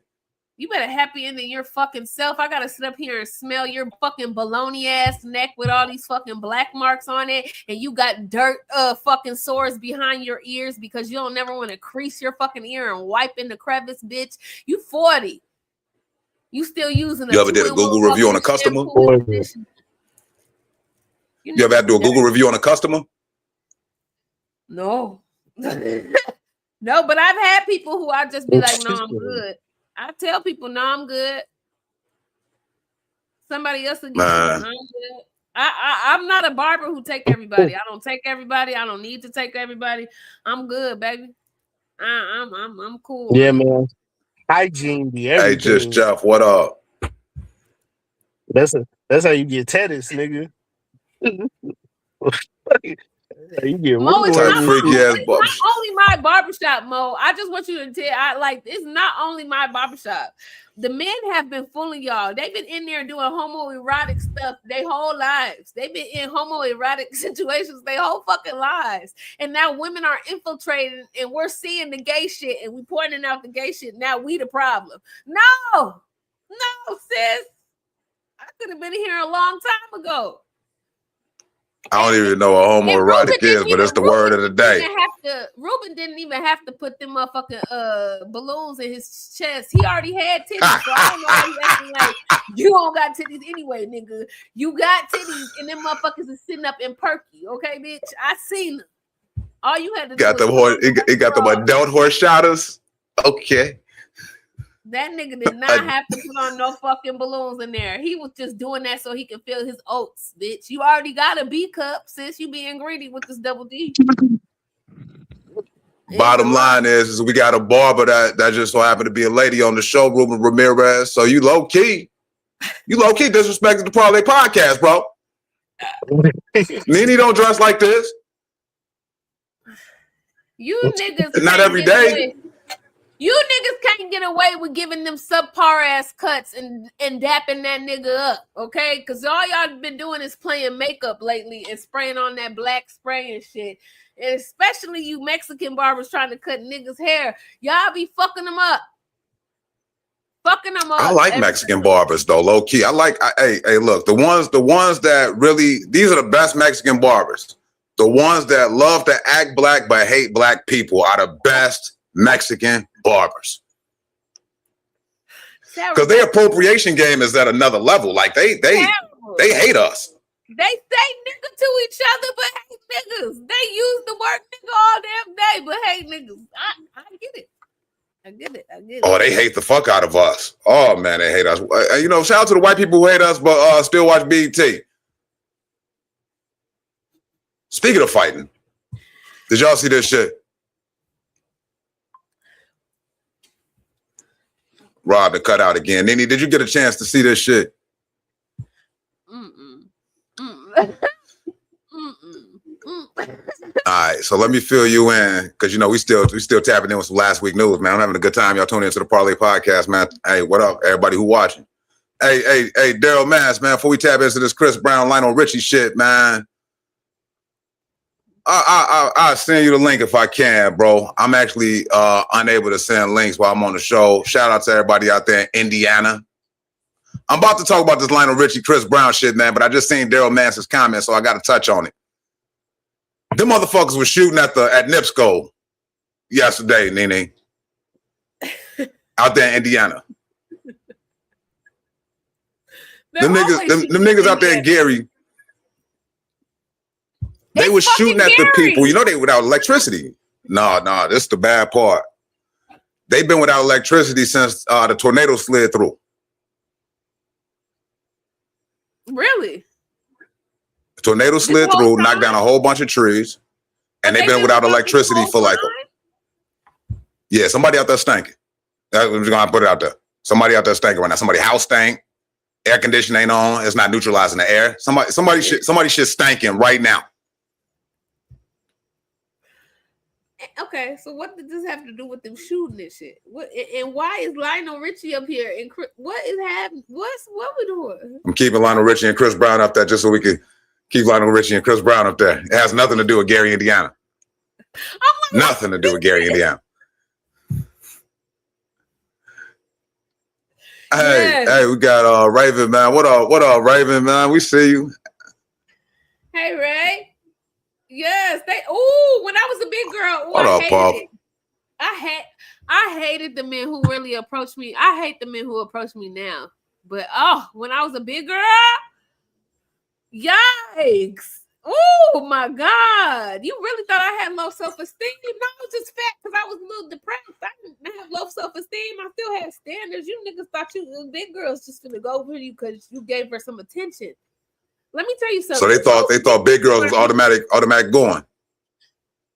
You better happy ending your fucking self. I gotta sit up here and smell your fucking baloney ass neck with all these fucking black marks on it, and you got dirt fucking sores behind your ears because you don't never want to crease your fucking ear and wipe in the crevice, bitch. You 40. You still using You ever did a Google review on a customer? You ever had to do a Google review on a customer? No. No, but I've had people who I just be like, no, I'm good. I tell people, no, I'm good. Somebody else will get I'm good. I'm not a barber who take everybody. I don't take everybody. I don't need to take everybody. I'm good, baby. I'm cool. Yeah, man. Hygiene be everything. Hey, just Jeff, what up? That's how you get tennis, nigga. You get Mo, it's not not only my barbershop, Mo. I just want you to tell, it's not only my barbershop. The men have been fooling y'all. They've been in there doing homoerotic stuff their whole lives. They've been in homoerotic situations their whole fucking lives. And now women are infiltrating and we're seeing the gay shit and we pointing out the gay shit. Now we the problem. No, sis. I could have been here a long time ago. I don't even know what homoerotic is, but it's the word of the day. Ruben didn't even have to put them motherfucking balloons in his chest. He already had titties, so I don't know why you acting like you don't got titties anyway, nigga. You got titties, and them motherfuckers is sitting up in perky, okay, bitch? I seen them. All you had to do it got them adult horse shotters. Okay. That nigga did not have to put on no fucking balloons in there. He was just doing that so he could fill his oats, bitch. You already got a B cup, sis. You being greedy with this double D. Bottom line is we got a barber that just so happened to be a lady on the show, Ruben Ramirez. So you low key disrespected the Parlay Podcast, bro. NiNi don't dress like this. You niggas not every day. You niggas can't get away with giving them subpar ass cuts and dapping that nigga up, okay? Because all y'all been doing is playing makeup lately and spraying on that black spray and shit. And especially you Mexican barbers trying to cut niggas' hair. Y'all be fucking them up. fucking them up. I like Mexican barbers though, low key. Hey, look, the ones that really, these are the best Mexican barbers. The ones that love to act black but hate black people are the best Mexican barbers. Because their appropriation game is at another level. Like they hate us. They say nigga to each other but hate niggas. They use the word nigga all damn day but hate niggas. I get it. I get it. Oh, they hate the fuck out of us. Oh man, they hate us. You know, shout out to the white people who hate us but still watch BET. Speaking of fighting, did y'all see this shit? Rob to cut out again. NiNi, did you get a chance to see this shit? All right, so let me fill you in because you know we still tapping in with some last week news, man. I'm having a good time. Y'all tuning into the Parlay Podcast, man. Hey, what up, everybody who watching? Hey, Daryl Mass, man. Before we tap into this Chris Brown, Lionel Richie shit, man. I'll send you the link if I can, bro. I'm actually unable to send links while I'm on the show. Shout out to everybody out there in Indiana. I'm about to talk about this Lionel Richie, Chris Brown shit, man, but I just seen Daryl Mass's comment, so I got to touch on it. Them motherfuckers were shooting at NIPSCO yesterday, NiNi. Out there in Indiana. Them niggas out there in Gary. They were shooting at the people. You know they without electricity. No, this is the bad part. They've been without electricity since the tornado slid through. Really? The tornado slid through, knocked down a whole bunch of trees, and they've been without electricity for like somebody out there stinking. I'm just gonna put it out there. Somebody out there stinking right now. Somebody house stank. Air conditioning ain't on. It's not neutralizing the air. Somebody shit stinking right now. Okay, so what does this have to do with them shooting and shit? What and why is Lionel Richie up here? And what is happening? What we doing? I'm keeping Lionel Richie and Chris Brown up there just so we can keep Lionel Richie and Chris Brown up there. It has nothing to do with Gary, Indiana. Nothing to do with Gary, Indiana. Hey, we got Raven, man. What up, Raven, man? We see you. Hey, Ray. Yes, when I was a big girl, what up, Pop? I hated the men who really approached me. I hate the men who approach me now. But when I was a big girl, yikes. Oh my God. You really thought I had low self-esteem? No, I was just fat because I was a little depressed. I didn't have low self-esteem. I still had standards. You niggas thought you big girls just gonna go over you because you gave her some attention. Let me tell you something. So they thought big girls was automatic going.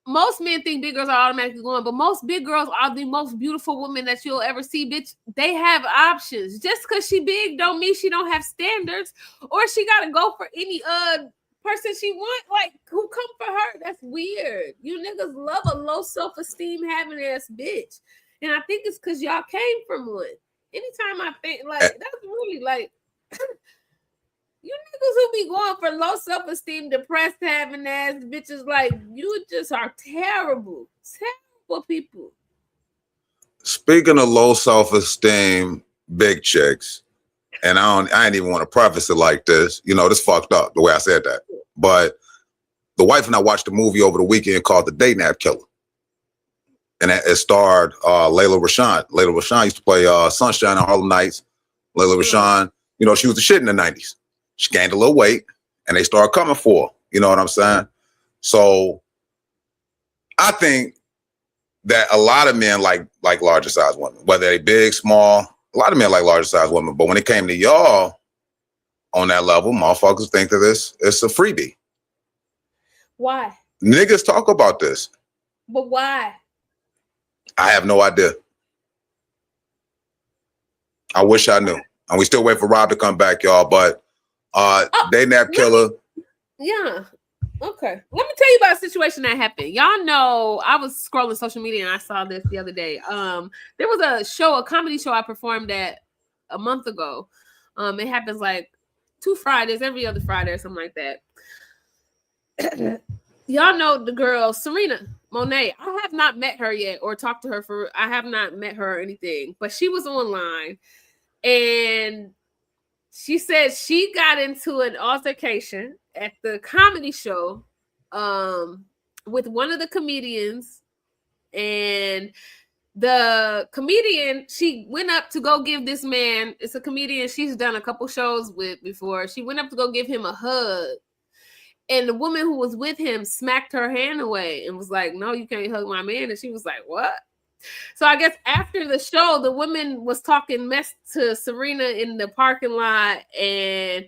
Most men think big girls are automatically going, but most big girls are the most beautiful women that you'll ever see, bitch. They have options. Just because she big don't mean she don't have standards or she got to go for any person she want. Like, who come for her? That's weird. You niggas love a low self-esteem having ass bitch. And I think it's because y'all came from one. Anytime I think, like, that's really like... You niggas who be going for low self-esteem, depressed, having ass bitches, like, you just are terrible. Terrible people. Speaking of low self-esteem, big chicks, and I ain't even want to preface it like this. You know, this fucked up the way I said that. But the wife and I watched a movie over the weekend called The Date Nap Killer. And it starred Layla Rashawn. Layla Rashawn used to play Sunshine on Harlem Nights. Layla Rashawn, you know, she was the shit in the 90s. She gained a little weight, and they started coming for her. You know what I'm saying? So I think that a lot of men like larger size women, whether they big, small. A lot of men like larger size women. But when it came to y'all on that level, motherfuckers think that it's a freebie. Why? Niggas talk about this. But why? I have no idea. I wish I knew. And we still wait for Rob to come back, y'all. But Date Nap Killer. Yeah. Okay. Let me tell you about a situation that happened. Y'all know I was scrolling social media and I saw this the other day. There was a comedy show I performed at a month ago. It happens like 2 Fridays, every other Friday or something like that. Y'all know the girl Serena Monet. I have not met her yet or talked to her I have not met her or anything, but she was online And she said she got into an altercation at the comedy show with one of the comedians, and the comedian, she went up to go give this man, it's a comedian she's done a couple shows with before, she went up to go give him a hug, and the woman who was with him smacked her hand away and was like, no, you can't hug my man. And she was like, what? So I guess after the show, the woman was talking mess to Serena in the parking lot, and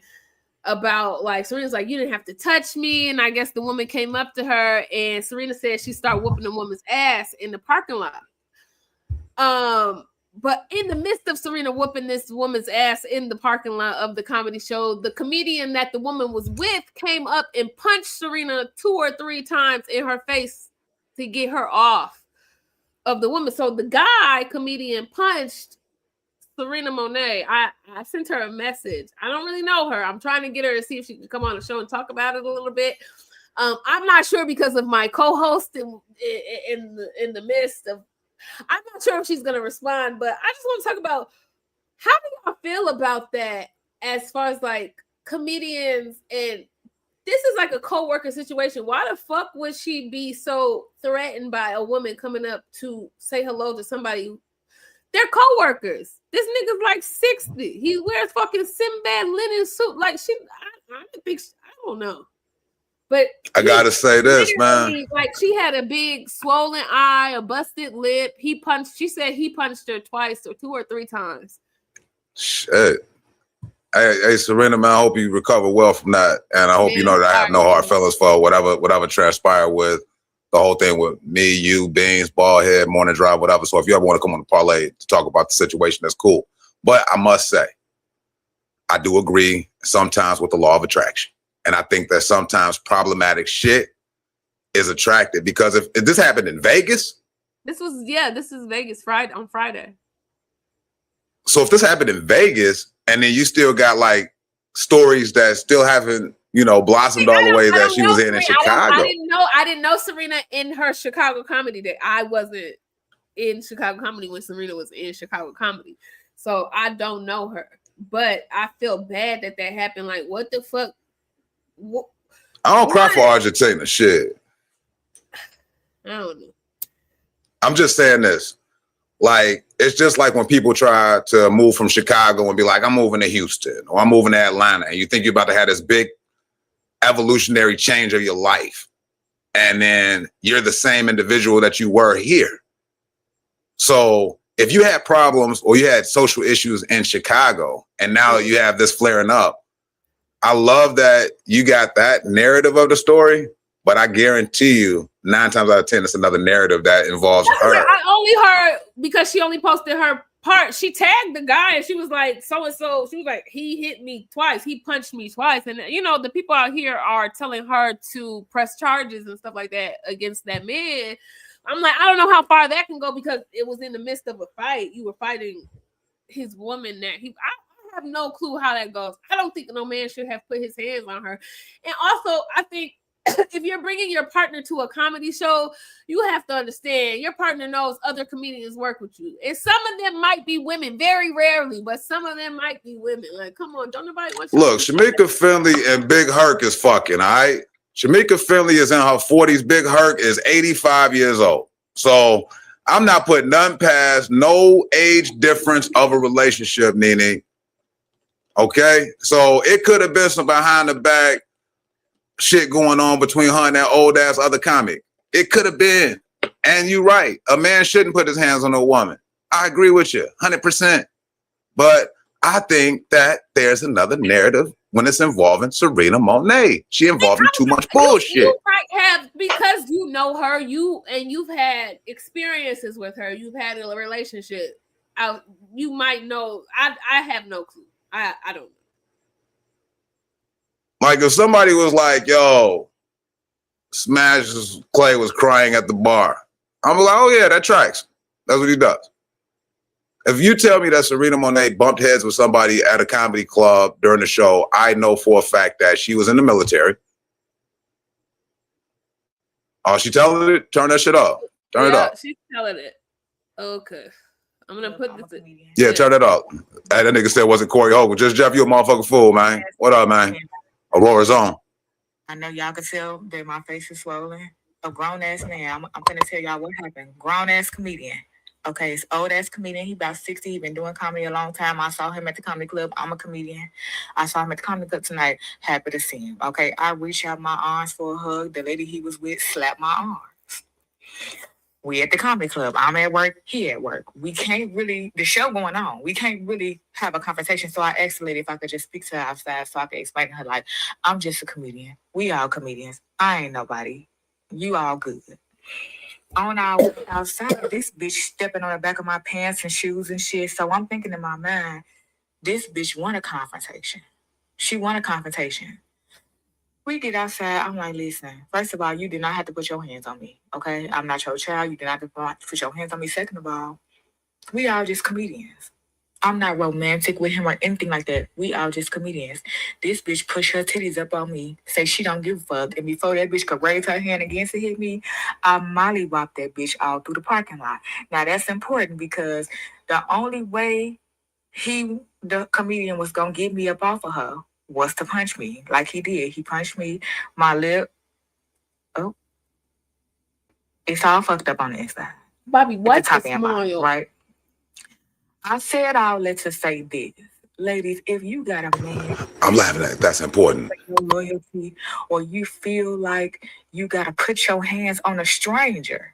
about like, Serena's like, you didn't have to touch me. And I guess the woman came up to her, and Serena said she started whooping the woman's ass in the parking lot. But in the midst of Serena whooping this woman's ass in the parking lot of the comedy show, the comedian that the woman was with came up and punched Serena 2 or 3 times in her face to get her off of the woman. So the guy comedian punched Serena Monet. I sent her a message. I don't really know her. I'm trying to get her to see if she can come on the show and talk about it a little bit. I'm not sure because of my co-host in the midst of. I'm not sure if she's gonna respond, but I just want to talk about how do y'all feel about that as far as like comedians, and this is like a co-worker situation. Why the fuck would she be so threatened by a woman coming up to say hello to somebody? They're co-workers. This nigga's like 60. He wears fucking Sinbad linen suit. Like I don't know. But I gotta say this, man. Like she had a big swollen eye, a busted lip. She said he punched her twice or 2 or 3 times. Shit. Hey, Serena, man, I hope you recover well from that. And I hope you know that I have no hard feelings for whatever transpired with the whole thing with me, you, Beans, Ballhead, Morning Drive, whatever. So if you ever want to come on the parlay to talk about the situation, that's cool. But I must say, I do agree sometimes with the law of attraction. And I think that sometimes problematic shit is attractive, because if this happened in Vegas. This is Vegas on Friday. So if this happened in Vegas and then you still got like stories that still haven't, blossomed all the way that she was in Chicago. I didn't know Serena in her Chicago comedy day. I wasn't in Chicago comedy when Serena was in Chicago comedy. So I don't know her. But I feel bad that happened. Like, what the fuck? I don't cry for Argentina. Shit. I don't know. I'm just saying this. Like, it's just like when people try to move from Chicago and be like, I'm moving to Houston or I'm moving to Atlanta. And you think you're about to have this big evolutionary change of your life. And then you're the same individual that you were here. So if you had problems or you had social issues in Chicago and now you have this flaring up, I love that you got that narrative of the story, but I guarantee you 9 times out of 10, it's another narrative that involves her. I only heard because she only posted her part. She tagged the guy and she was like, so-and-so. She was like, he hit me twice. He punched me twice. And, the people out here are telling her to press charges and stuff like that against that man. I'm like, I don't know how far that can go because it was in the midst of a fight. You were fighting his woman that I have no clue how that goes. I don't think no man should have put his hands on her. And also, I think if you're bringing your partner to a comedy show, you have to understand your partner knows other comedians work with you. And some of them might be women, very rarely, but some of them might be women. Like, come on, don't nobody want you. Look, Shamika Finley and Big Herc is fucking, all right? Shamika Finley is in her 40s. Big Herc is 85 years old. So I'm not putting none past no age difference of a relationship, NiNi. Okay, so it could have been some behind the back shit going on between her and that old ass other comic. It could have been. And you're right. A man shouldn't put his hands on a woman. I agree with you 100%. But I think that there's another narrative when it's involving Serena Monet. She involved in too much bullshit. You might have, because you know her, you've had experiences with her. You've had a relationship. You might know. I have no clue. I don't know. Like if somebody was like, yo, Smash Clay was crying at the bar. I'm like, oh yeah, that tracks. That's what he does. If you tell me that Serena Monet bumped heads with somebody at a comedy club during the show, I know for a fact that she was in the military. Oh, she telling it? Turn that shit off. Turn it up. She's telling it. Okay. I'm gonna put this. Yeah, turn that up. Hey, that nigga said it wasn't Corey Hogan. Just Jeff, you a motherfucking fool, man. What up, man? Aurora's on. I know y'all can tell that my face is swollen. A grown ass man. I'm gonna tell y'all what happened. Grown ass comedian. Okay, it's old ass comedian. He about 60. He been doing comedy a long time. I saw him at the comedy club. I'm a comedian. I saw him at the comedy club tonight. Happy to see him. Okay, I reached out my arms for a hug. The lady he was with slapped my arms. We at the comedy club. I'm at work. He at work. We can't really, the show going on. We can't really have a conversation. So I asked the lady if I could just speak to her outside so I could explain to her, like, I'm just a comedian. We all comedians. I ain't nobody. You all good. On our way outside, this bitch stepping on the back of my pants and shoes and shit. So I'm thinking in my mind, this bitch want a confrontation. She want a confrontation. We get outside. I'm like, listen, first of all, you did not have to put your hands on me, okay? I'm not your child. You did not have to put your hands on me. Second of all, we all just comedians. I'm not romantic with him or anything like that. We all just comedians. This bitch push her titties up on me, say she don't give a fuck. And before that bitch could raise her hand again to hit me, I mollywopped that bitch all through the parking lot. Now, that's important because the only way the comedian, was going to get me up off of her was to punch me like he did. He punched me, my lip. Oh, it's all fucked up on the inside. Bobby, what's the smile? Right? I said all that to say this. Ladies, if you got a man, I'm laughing at it. That's important. Your loyalty, or you feel like you got to put your hands on a stranger,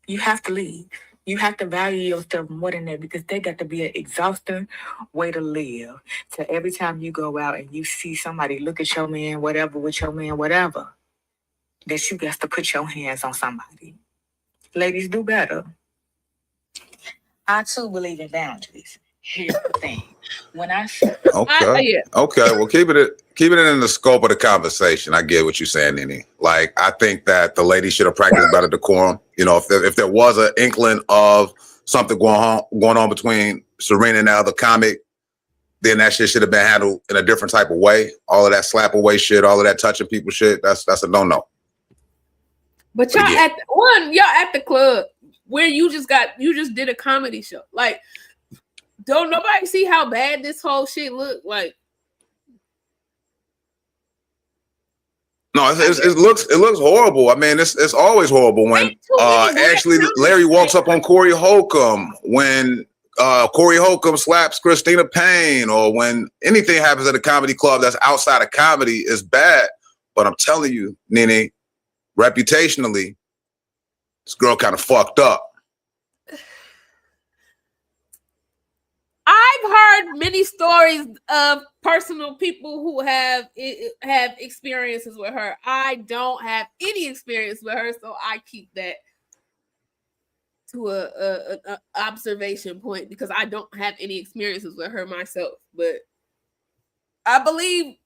you have to leave. You have to value yourself more than that because they got to be an exhausting way to live. So every time you go out and you see somebody look at your man, whatever, with your man, whatever, that you got to put your hands on somebody. Ladies, do better. I too believe in boundaries. Here's the thing. When I okay, well, keep it in the scope of the conversation. I get what you're saying, NiNi. Like, I think that the lady should have practiced better decorum. You know, if there was an inkling of something going on between Serena and the other comic, then that shit should have been handled in a different type of way. All of that slap away shit, all of that touching people shit, that's a no-no. But y'all at the club where you just did a comedy show. Like, don't nobody see how bad this whole shit look? Like, no, it looks horrible. I mean, it's always horrible when actually Larry walks up on Corey Holcomb, when Corey Holcomb slaps Christina Payne, or when anything happens at a comedy club that's outside of comedy is bad. But I'm telling you, NiNi, reputationally, this girl kind of fucked up. I've heard many stories of personal people who have experiences with her. I don't have any experience with her, so I keep that to a observation point because I don't have any experiences with her myself. But I believe,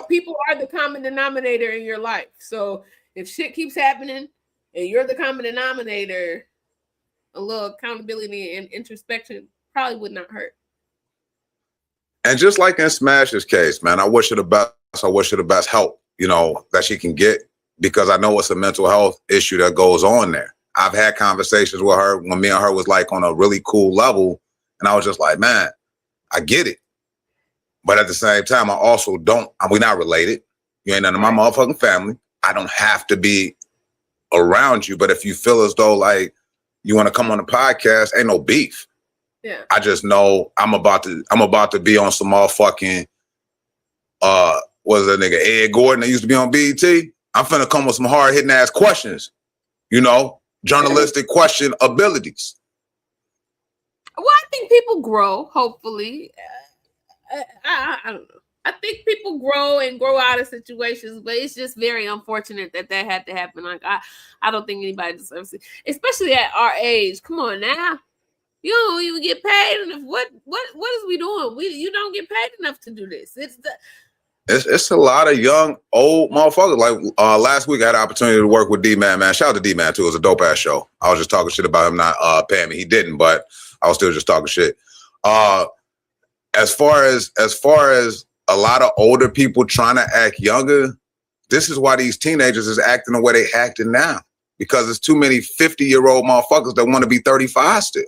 people are the common denominator in your life. So if shit keeps happening and you're the common denominator, a little accountability and introspection probably would not hurt. And just like in Smash's case, man, I wish her the best. I wish her the best help, that she can get, because I know it's a mental health issue that goes on there. I've had conversations with her when me and her was like on a really cool level. And I was just like, man, I get it. But at the same time, I also we're not related. You ain't none of my motherfucking family. I don't have to be around you. But if you feel as though like you want to come on the podcast, ain't no beef. Yeah. I just know I'm about to be on some motherfucking what's that nigga Ed Gordon that used to be on BET? I'm finna come with some hard hitting ass questions, journalistic question abilities. Well, I think people grow, hopefully. I don't know. I think people grow out of situations, but it's just very unfortunate that had to happen. Like, I don't think anybody deserves it, especially at our age. Come on now. You don't even get paid enough. What is we doing? You don't get paid enough to do this. It's a lot of young, old motherfuckers. Like last week, I had an opportunity to work with D-Man, man. Shout out to D-Man, too. It was a dope-ass show. I was just talking shit about him not paying me. He didn't, but I was still just talking shit. As far as a lot of older people trying to act younger, this is why these teenagers is acting the way they acting now. because there's too many 50-year-old motherfuckers that want to be 35 still.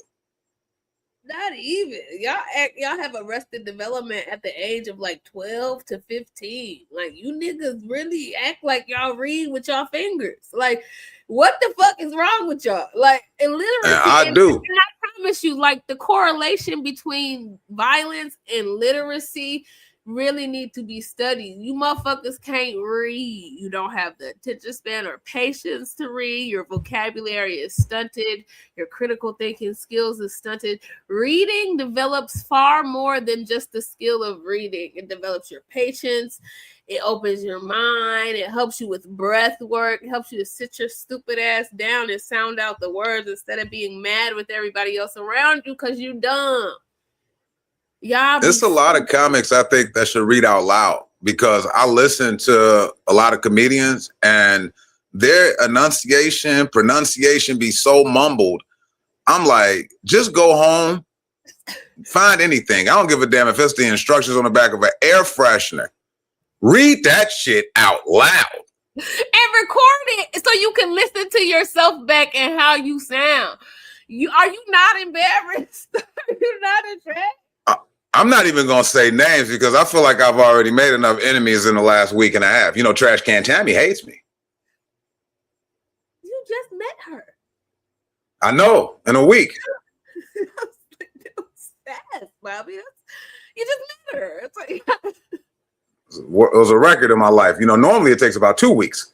Not even. Y'all have arrested development at the age of like 12 to 15. Like, you niggas really act like y'all read with y'all fingers. Like, what the fuck is wrong with y'all? Like, illiteracy. I do. And I promise you, like, the correlation between violence and literacy really need to be studied. You motherfuckers can't read. You don't have the attention span or patience to read. Your vocabulary is stunted. Your critical thinking skills is stunted. Reading develops far more than just the skill of reading. It develops your patience. It opens your mind. It helps you with breath work. It helps you to sit your stupid ass down and sound out the words instead of being mad with everybody else around you because you dumb. There's a lot of comics I think that should read out loud, because I listen to a lot of comedians and their pronunciation be so mumbled. I'm like, just go home, find anything. I don't give a damn if it's the instructions on the back of an air freshener. Read that shit out loud. And record it so you can listen to yourself back and how you sound. Are you not embarrassed? Are you not ashamed? I'm not even going to say names because I feel like I've already made enough enemies in the last week and a half. You know, Trash Can Tammy hates me. You just met her. I know, in a week. That was fast, Bobby. You just met her. It's like... It was a record in my life. You know, normally it takes about 2 weeks.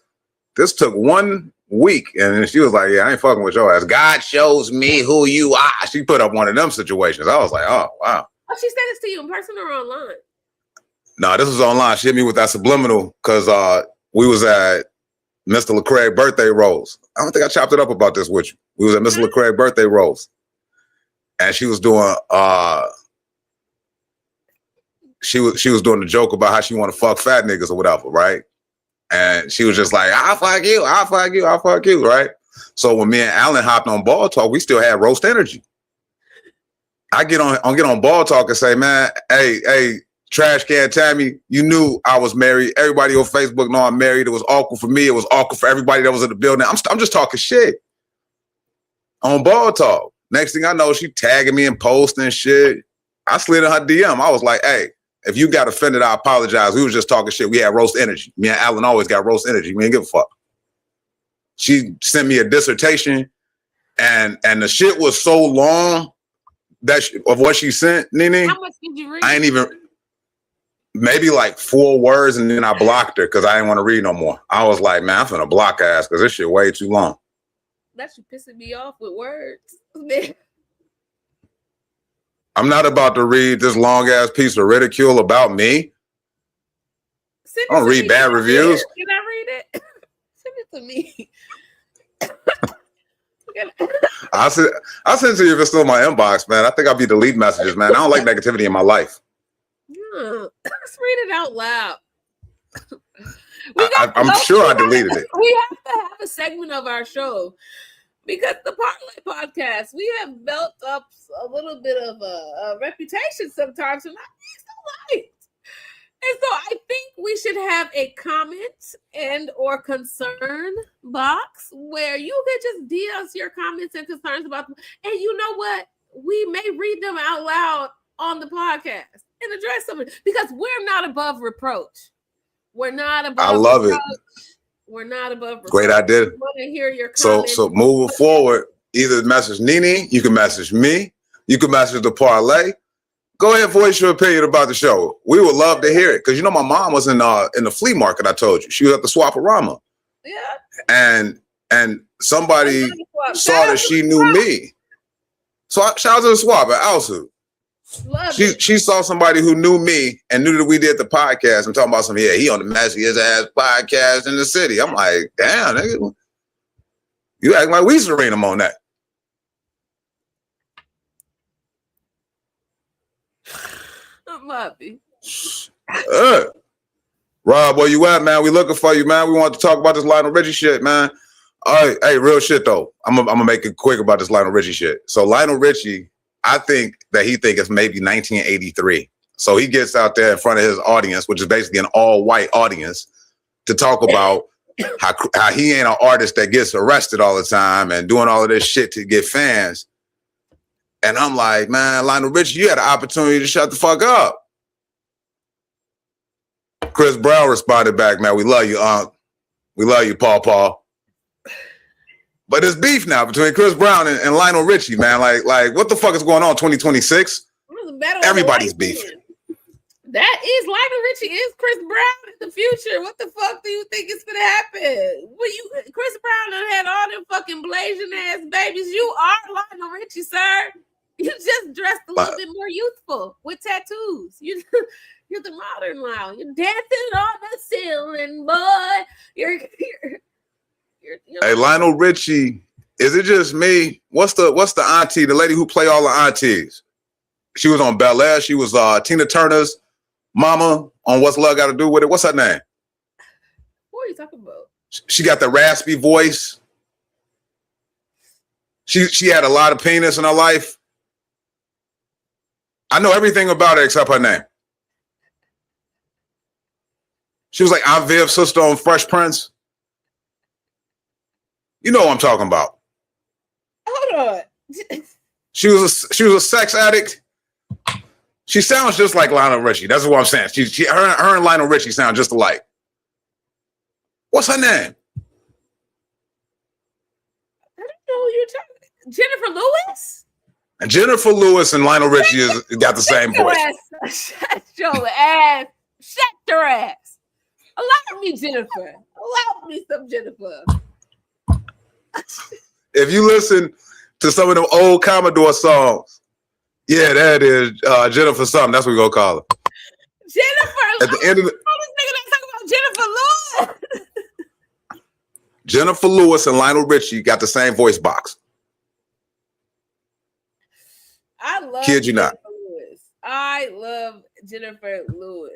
This took 1 week. And then she was like, yeah, I ain't fucking with your ass. God shows me who you are. She put up one of them situations. I was like, oh, wow. Oh, she said this to you in person or online? No, this was online. She hit me with that subliminal because we was at Mr. Lecrae's birthday rolls. I don't think I chopped it up about this with you. We was at Mr. Lecrae's birthday rolls. And she was doing she was doing the joke about how she want to fuck fat niggas or whatever, right? And she was just like, I'll fuck you, right? So when me and Alan hopped on Ball Talk, we still had roast energy. I get on Ball Talk and say, man, hey, Trash Can Tammy, you knew I was married. Everybody on Facebook know I'm married. It was awkward for me. It was awkward for everybody that was in the building. I'm just talking shit on Ball Talk. Next thing I know, she tagging me and posting shit. I slid in her DM. I was like, hey, if you got offended, I apologize. We was just talking shit. We had roast energy. Me and Alan always got roast energy. We didn't give a fuck. She sent me a dissertation, and the shit was so long of what she sent, NiNi. How much did you read? I ain't even, maybe like 4 words, and then I blocked her because I didn't want to read no more. I was like, man, I'm finna block her ass because this shit way too long. That's you pissing me off with words. I'm not about to read this long ass piece of ridicule about me. I don't read bad reviews. Can I read it? Send it to me. I send it to you if it's still in my inbox, man. I think I'll be deleting messages, man. I don't like negativity in my life. Yeah. Let's read it out loud. I'm sure I deleted it. We have to have a segment of our show because the Parlay Podcast, we have built up a little bit of a reputation sometimes for not being so light. And so I think we should have a comment and or concern box where you can just DM us your comments and concerns about them. And you know what? We may read them out loud on the podcast and address them because we're not above reproach. We're not above I love reproach. it. We're not above reproach. Great idea. We want to hear your comments. So moving forward, either message NiNi, you can message me, you can message the Parlay. Go ahead and voice your opinion about the show. We would love to hear it. Because you know my mom was in the flea market, I told you. She was at the Swaparama. Yeah. And somebody saw that she knew me. So shout out to the Swap at Alsu. She saw somebody who knew me and knew that we did the podcast and talking about some, yeah, he on the messiest ass podcast in the city. I'm like, damn, nigga. You acting like we serene him on that. Might be. Rob, where you at, man? We looking for you, man. We want to talk about this Lionel Richie shit, man. All right, hey, real shit though. I'm gonna make it quick about this Lionel Richie shit. So Lionel Richie, I think that he think it's maybe 1983. So he gets out there in front of his audience, which is basically an all-white audience, to talk about how he ain't an artist that gets arrested all the time and doing all of this shit to get fans. And I'm like, man, Lionel Richie, you had an opportunity to shut the fuck up. Chris Brown responded back, man, we love you, Unc. We love you, Paw. But there's beef now between Chris Brown and Lionel Richie, man. Like what the fuck is going on? 2026? Everybody's beefing. That is Lionel Richie is Chris Brown in the future. What the fuck do you think is gonna happen? Chris Brown done had all them fucking blazing ass babies. You are Lionel Richie, sir. You just dressed a little bit more youthful with tattoos. You're the modern Lionel. You're dancing on the ceiling, boy. You're hey, Lionel Richie, is it just me? What's the auntie, the lady who play all the aunties? She was on Bel Air. She was Tina Turner's mama on What's Love Got to Do with It. What's her name? What are you talking about? She got the raspy voice. She had a lot of penis in her life. I know everything about her except her name. She was like Aunt Viv's sister on Fresh Prince. You know what I'm talking about. Hold on. She was a sex addict. She sounds just like Lionel Richie. That's what I'm saying. Her and Lionel Richie sound just alike. What's her name? I don't know who you're talking. Jennifer Lewis? And Jennifer Lewis and Lionel Richie got the same voice. Shut your ass. Shut your ass. Allow me, Jennifer. Allow me some Jennifer. If you listen to some of them old Commodore songs, yeah, that is Jennifer something. That's what we're going to call her. Jennifer. At the end of the this nigga that's talking about Jennifer Lewis. Jennifer Lewis and Lionel Richie got the same voice box. I love Kid you Jennifer not. Lewis. I love Jennifer Lewis.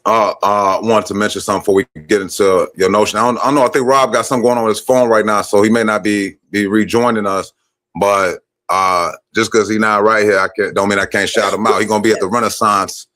Wanted to mention something before we get into your notion. I don't know. I think Rob got something going on with his phone right now, so he may not be rejoining us. But just because he's not right here, don't mean I can't shout him out. He's gonna be at the Renaissance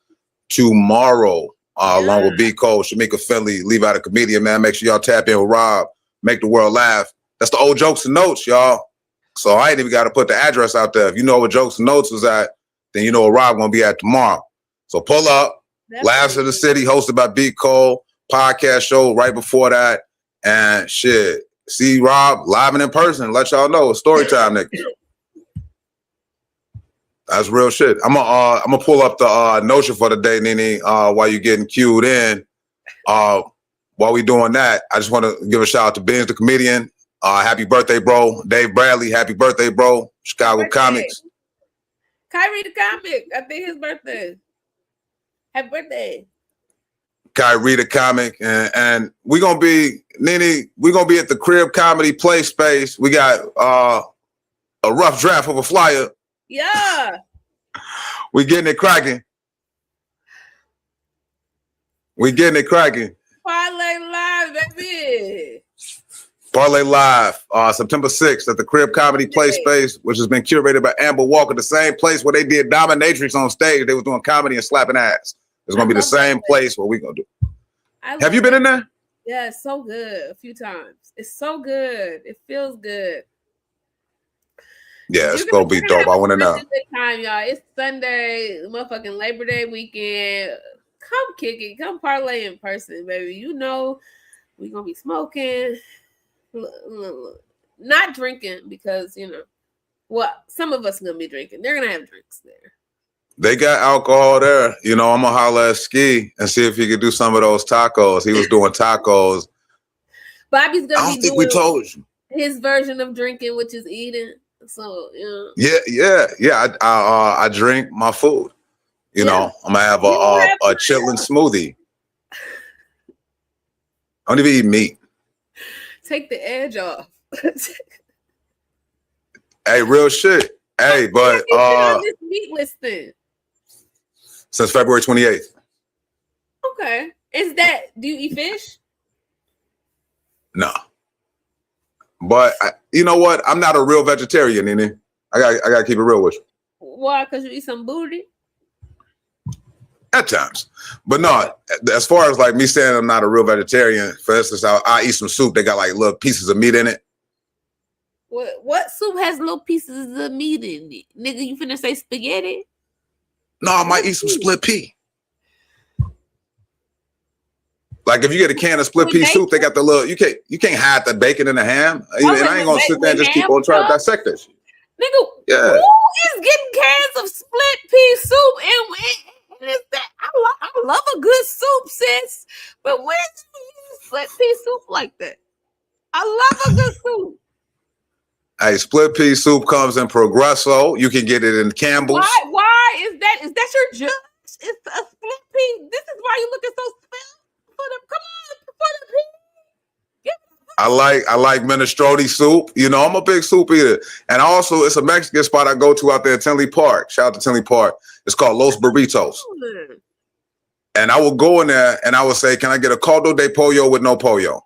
tomorrow, along with B. Cole, Shamika Finley, Levi the Comedian. Man, make sure y'all tap in with Rob. Make the world laugh. That's the old Jokes and Notes, y'all. So I ain't even got to put the address out there. If you know where Jokes and Notes is at, then you know where Rob gonna be at tomorrow. So pull up. Laughs of the City, hosted by B. Cole, podcast show right before that. And shit, see Rob live and in person. Let y'all know it's story time, nigga. That's real shit. I'm gonna pull up the notion for the day, NiNi, while you're getting queued in. While we doing that, I just want to give a shout out to Benz the Comedian. Happy birthday, bro. Dave Bradley, happy birthday, bro. Chicago Comics. Kyrie the Comic, I think his birthday. Happy birthday. Kyrie the Comic. And we're going to be, NiNi, we're going to be at the Crib Comedy Play Space. We got a rough draft of a flyer. Yeah. We getting it cracking. Parlay Live, baby. Parlay Live, September 6th at the Crib Comedy Play Space, which has been curated by Amber Walker, the same place where they did Dominatrix on stage. They was doing comedy and slapping ass. It's going to be the same place where we're going to do. Have you been in there? Yeah, it's so good a few times. It's so good. It feels good. Yeah, it's going to be dope. I want to know. Good time, y'all. It's Sunday, motherfucking Labor Day weekend. Come kick it. Come parlay in person, baby. You know we're going to be smoking. Not drinking because, some of us are going to be drinking. They're going to have drinks there. They got alcohol there. I'm going to holler at Ski and see if he could do some of those tacos. He was doing tacos. Bobby's going to be doing we told you. His version of drinking, which is eating. So, Yeah. I drink my food. I'm going to have a chilling smoothie. I don't even eat meat. Take the edge off. Hey, real shit. Hey, but on this meat listing since February 28th. Okay. Do you eat fish? No. But you know what? I'm not a real vegetarian, NiNi. I got to keep it real with you. Why? Because you eat some booty? At times. But no, as far as like me saying I'm not a real vegetarian, for instance, I eat some soup. They got like little pieces of meat in it. What soup has little pieces of meat in it? Nigga, you finna say spaghetti? No, I might eat some split pea. Like if you get a can of split pea soup, they got the little, you can't hide the bacon and the ham. And I ain't gonna sit there and just keep on trying to dissect that shit. Nigga, yeah. Who is getting cans of split pea soup? And it's that I love a good soup, sis. But when you use split pea soup like that? I love a good soup. Hey, split pea soup comes in Progresso. You can get it in Campbell's. Why is that? Is that your judge? It's a split pea. This is why you looking so split for them. Come on, for the pea. I like minestrone soup. You know, I'm a big soup eater. And also, it's a Mexican spot I go to out there in Tinley Park. Shout out to Tinley Park. It's called Los Burritos. And I will go in there and I will say, can I get a caldo de pollo with no pollo?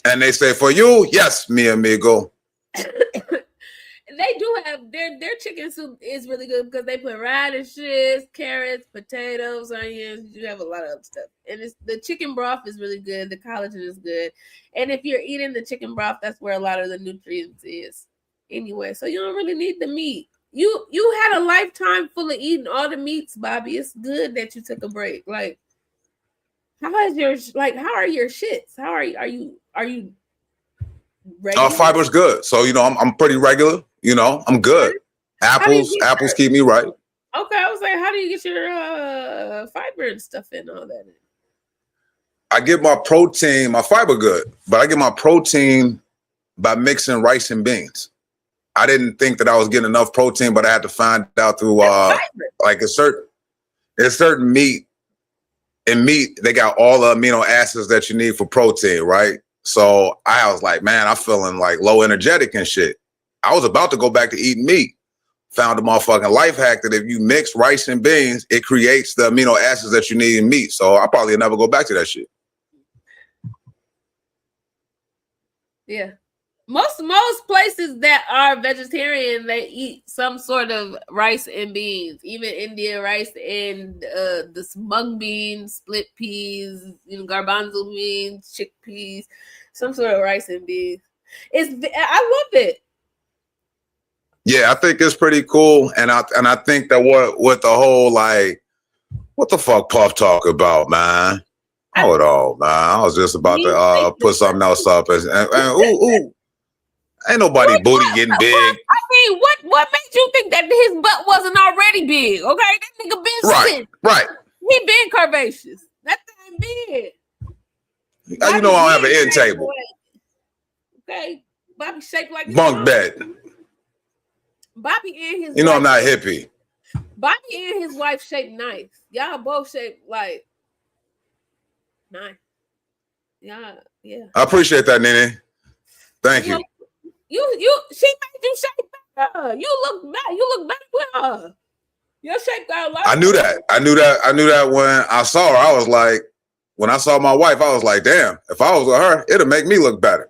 And they say, for you, yes, mi amigo. They do have their chicken soup is really good because they put radishes, carrots, potatoes, onions. You have a lot of stuff, and the chicken broth is really good. The collagen is good, and if you're eating the chicken broth, that's where a lot of the nutrients is. Anyway, so you don't really need the meat. You had a lifetime full of eating all the meats, Bobby. It's good that you took a break. Like, how are your shits? How are you? Regular? Fiber's good. So, you know, I'm pretty regular. You know, I'm good. Apples keep me right. Okay, I was like, how do you get your fiber and stuff in all that? I get my protein, my fiber good, but I get my protein by mixing rice and beans. I didn't think that I was getting enough protein, but I had to find out through like a certain meat. In meat, they got all the amino acids that you need for protein, right? So I was like, man, I'm feeling like low energetic and shit. I was about to go back to eating meat. Found a motherfucking life hack that if you mix rice and beans, it creates the amino acids that you need in meat. So I probably never go back to that shit. Yeah. Most places that are vegetarian, they eat some sort of rice and beans. Even Indian rice and the mung beans, split peas, garbanzo beans, chickpeas, some sort of rice and beans. I love it. Yeah, I think it's pretty cool, and I think that what the whole like, what the fuck Puff talk about, man? Hold on, man. I was just about to put something else up, and ooh. Ain't nobody booty getting big. I mean, what made you think that his butt wasn't already big? Okay, that nigga been sitting. Right. He been curvaceous. That thing big. You know I don't have an end table. Okay, Bobby shaped like bunk bed. Bobby and his. You know I'm not hippie. Bobby and his wife shaped nice. Y'all both shaped like nice. Yeah. I appreciate that, NiNi. Thank you. She made you shape better. You look better with her. Your shape got a lot. I knew that when I saw her. I was like, when I saw my wife, I was like, damn, if I was with her, it'll make me look better.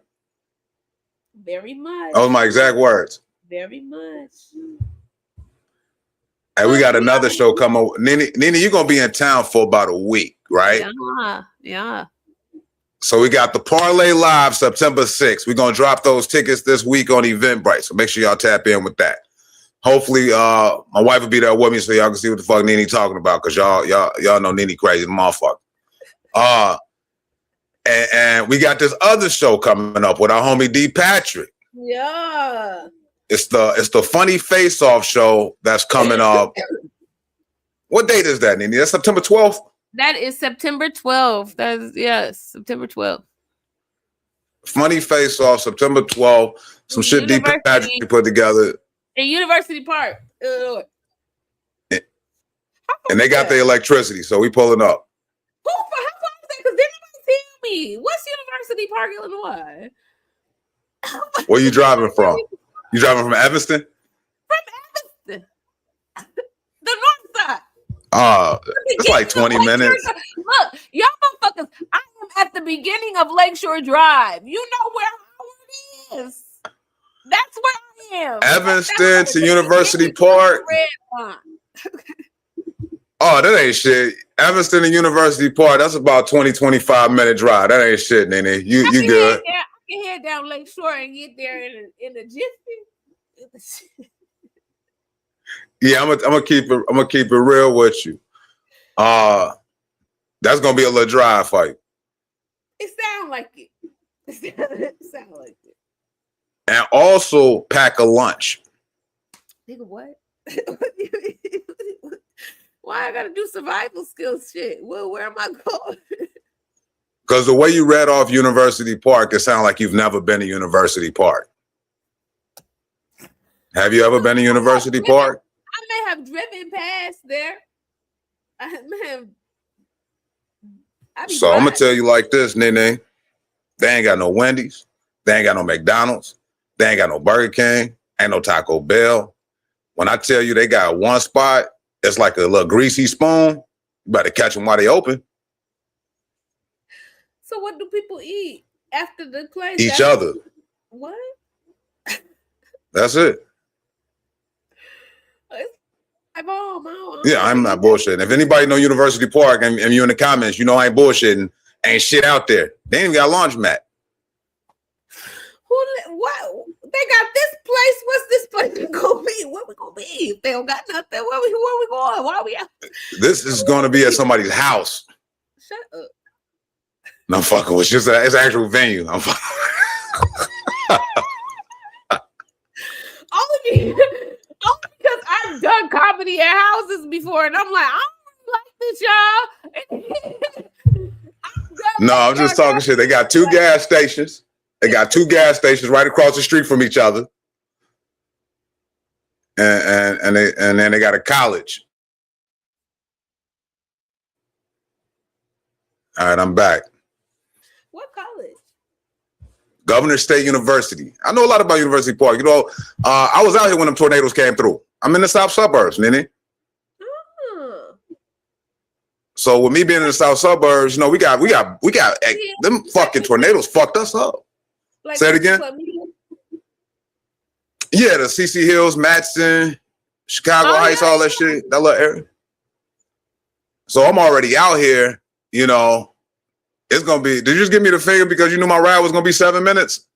Very much. That was my exact words. Very much. Hey, we got another show coming. NiNi, you're gonna be in town for about a week, right? Yeah. So we got the Parlay Live September 6th. We're going to drop those tickets this week on Eventbrite. So make sure y'all tap in with that. Hopefully, my wife will be there with me so y'all can see what the fuck NiNi talking about, because y'all know NiNi crazy motherfucker. And we got this other show coming up with our homie D Patrick. Yeah. It's the Funny Face Off show that's coming up. What date is that, NiNi? That's September 12th? That is September 12th. September 12th. Funny Face Off, September 12th. Some shit D Patrick put together. In University Park, Illinois. And they got the electricity, so we pulling up. How far is that? Because they didn't tell me. What's University Park, Illinois? Where you driving from? You driving from Evanston? From Evanston. The north side. It's like 20 minutes. Look, y'all motherfuckers, I am at the beginning of Lakeshore Drive. You know where Howard is. That's where I am. Evanston to University Park. Oh, that ain't shit. Evanston and University Park, that's about 20-25 minute drive. That ain't shit, NiNi. You good. I can head down Lake Shore and get there in a jiffy. Yeah, I'm gonna keep it real with you. That's gonna be a little drive fight. It sounds like it. It sounds like it. And also pack a lunch. Nigga, what? Why I gotta do survival skills shit? Well, where am I going? Because the way you read off University Park, it sounds like you've never been to University Park. Have you ever been to University Park? I may have driven past there. I may have. So I'm gonna tell you like this, NiNi. They ain't got no Wendy's. They ain't got no McDonald's. They ain't got no Burger King. Ain't no Taco Bell. When I tell you they got one spot, it's like a little greasy spoon. You better catch them while they open. So what do people eat after the place? Each other. What? That's it. Yeah, I'm not bullshitting. If anybody know University Park and you in the comments, you know I ain't bullshitting. Ain't shit out there. They ain't even got a laundromat. What? They got this place. What's this place gonna be? What we gonna be? If they don't got nothing, where we going? Why are we out? This is gonna be at somebody's house. Shut up. No, I'm fucking with you. It's an actual venue. I'm fucking. Only because I've done comedy at houses before, and I'm like, I don't like this, y'all. No, I'm just talking shit. They got two gas stations. They got two gas stations right across the street from each other, and then they got a college. All right, I'm back. What college? Governor State University. I know a lot about University Park. You know, I was out here when them tornadoes came through. I'm in the south suburbs, NiNi. So with me being in the south suburbs, you know, we got them fucking tornadoes fucked us up. Like, say it again. Yeah, the CC Hills, Matson, Chicago Heights, all that shit, that little area. So I'm already out here, you know. It's gonna be. Did you just give me the finger because you knew my ride was gonna be 7 minutes?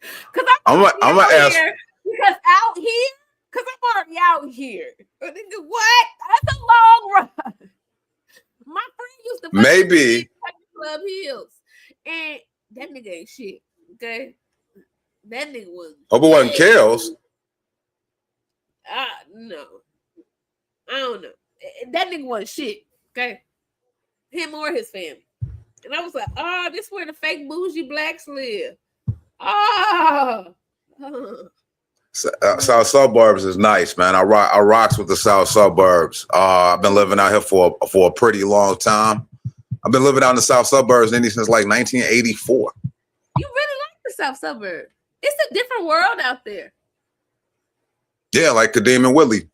Because I'm gonna ask. Because out here, because I'm already out here. What? That's a long run. My friend used to maybe Club Hills, and that nigga ain't shit. Okay, that nigga was. Hope it wasn't Kels. No, I don't know. That nigga wasn't shit. Okay, him or his family. And I was like, oh, this where the fake bougie blacks live. South suburbs is nice, man. I rocks with the south suburbs. I've been living out here for a pretty long time. I've been living out in the south suburbs since like 1984. You really like the south suburbs? It's a different world out there. Yeah, like Kadeem and Willie.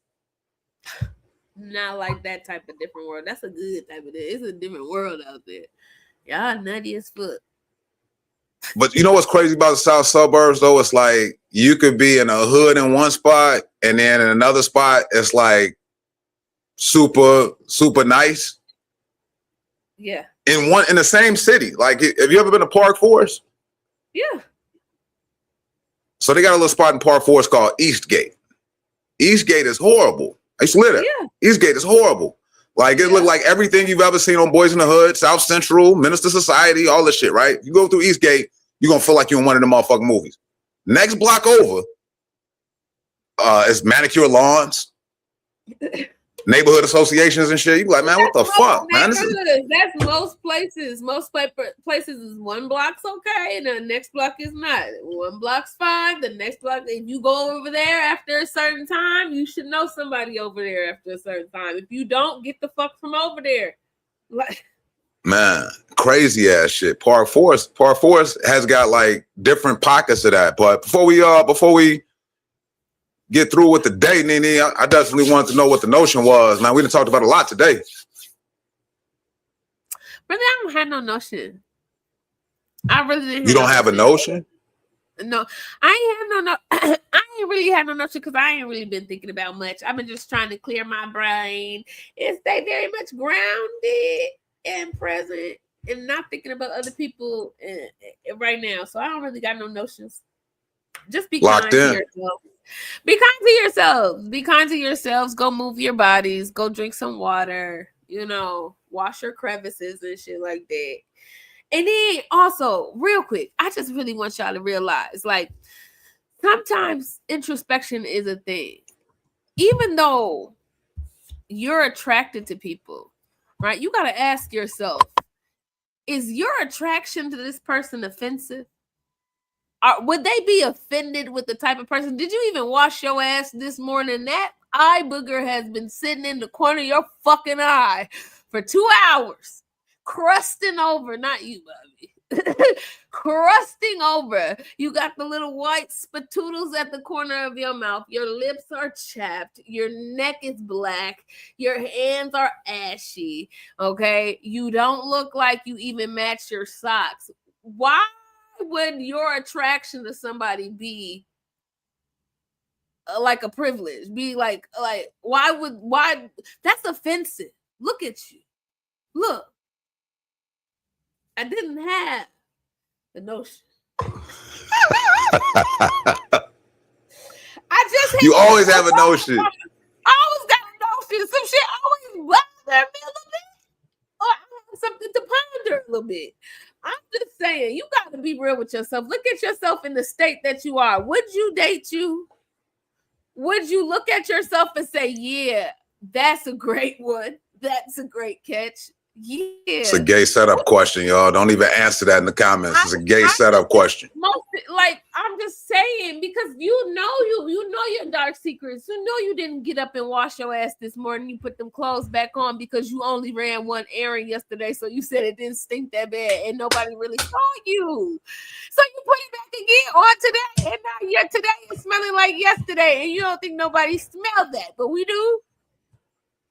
Not like that type of different world. That's a good type of thing. It's a different world out there. Y'all nutty as fuck. But you know what's crazy about the south suburbs though? It's like you could be in a hood in one spot and then in another spot it's like super, super nice. Yeah. In the same city. Like, have you ever been to Park Forest? Yeah. So they got a little spot in Park Forest called Eastgate. Eastgate is horrible. I used to live there. Yeah. Eastgate is horrible. Like, it looked like everything you've ever seen on Boys in the Hood, South Central, Minister Society, all this shit, right? You go through Eastgate, you're going to feel like you're in one of the motherfucking movies. Next block over is manicure lawns, neighborhood associations and shit. You like, man, what the fuck, man? That's most places. Most places is one block's okay, and the next block is not. One block's fine. The next block, if you go over there after a certain time, you should know somebody over there after a certain time. If you don't, get the fuck from over there. Like, man, crazy ass shit. Park Forest has got like different pockets of that. But before we get through with the day, NiNi, I definitely wanted to know what the notion was. Man, we done talked about a lot today. Really, I don't have no notion. I really didn't. You don't have a notion? No, I ain't had no. I ain't really had no notion because I ain't really been thinking about much. I've been just trying to clear my brain and stay very much grounded and present and not thinking about other people right now. So I don't really got no notions. Just be kind to yourself. Be kind to yourselves. Be kind to yourselves. Go move your bodies. Go drink some water. Wash your crevices and shit like that. And then also, real quick, I just really want y'all to realize, like, sometimes introspection is a thing. Even though you're attracted to people, right? You got to ask yourself, is your attraction to this person offensive? Would they be offended with the type of person? Did you even wash your ass this morning? That eye booger has been sitting in the corner of your fucking eye for 2 hours. Crusting over, not you, Bobby. Crusting over. You got the little white spatoodles at the corner of your mouth. Your lips are chapped. Your neck is black. Your hands are ashy. Okay? You don't look like you even match your socks. Why would your attraction to somebody be like a privilege? Be like why? That's offensive. Look at you. Look. I didn't have the notion. You always have a notion. I always got a notion. Some shit always bothers me a little bit. Or I have something to ponder a little bit. I'm just saying, you got to be real with yourself. Look at yourself in the state that you are. Would you date you? Would you look at yourself and say, yeah, that's a great one. That's a great catch. Yeah. It's a gay setup question, y'all. Don't even answer that in the comments. It's a gay setup question. I'm just saying, because you know your dark secrets. You know you didn't get up and wash your ass this morning. You put them clothes back on because you only ran one errand yesterday. So you said it didn't stink that bad and nobody really saw you. So you put it back again on today. And now today is smelling like yesterday. And you don't think nobody smelled that. But we do.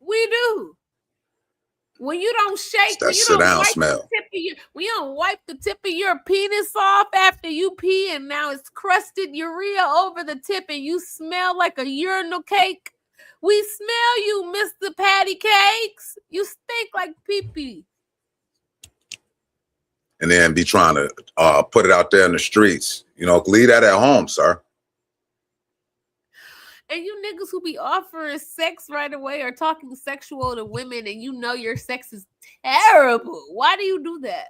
We do. When you don't shake, when you don't wipe the tip of your penis off after you pee, and now it's crusted urea over the tip, and you smell like a urinal cake. We smell you, Mr. Patty Cakes. You stink like pee-pee. And then be trying to put it out there in the streets. Leave that at home, sir. And you niggas who be offering sex right away or talking sexual to women and you know your sex is terrible. Why do you do that?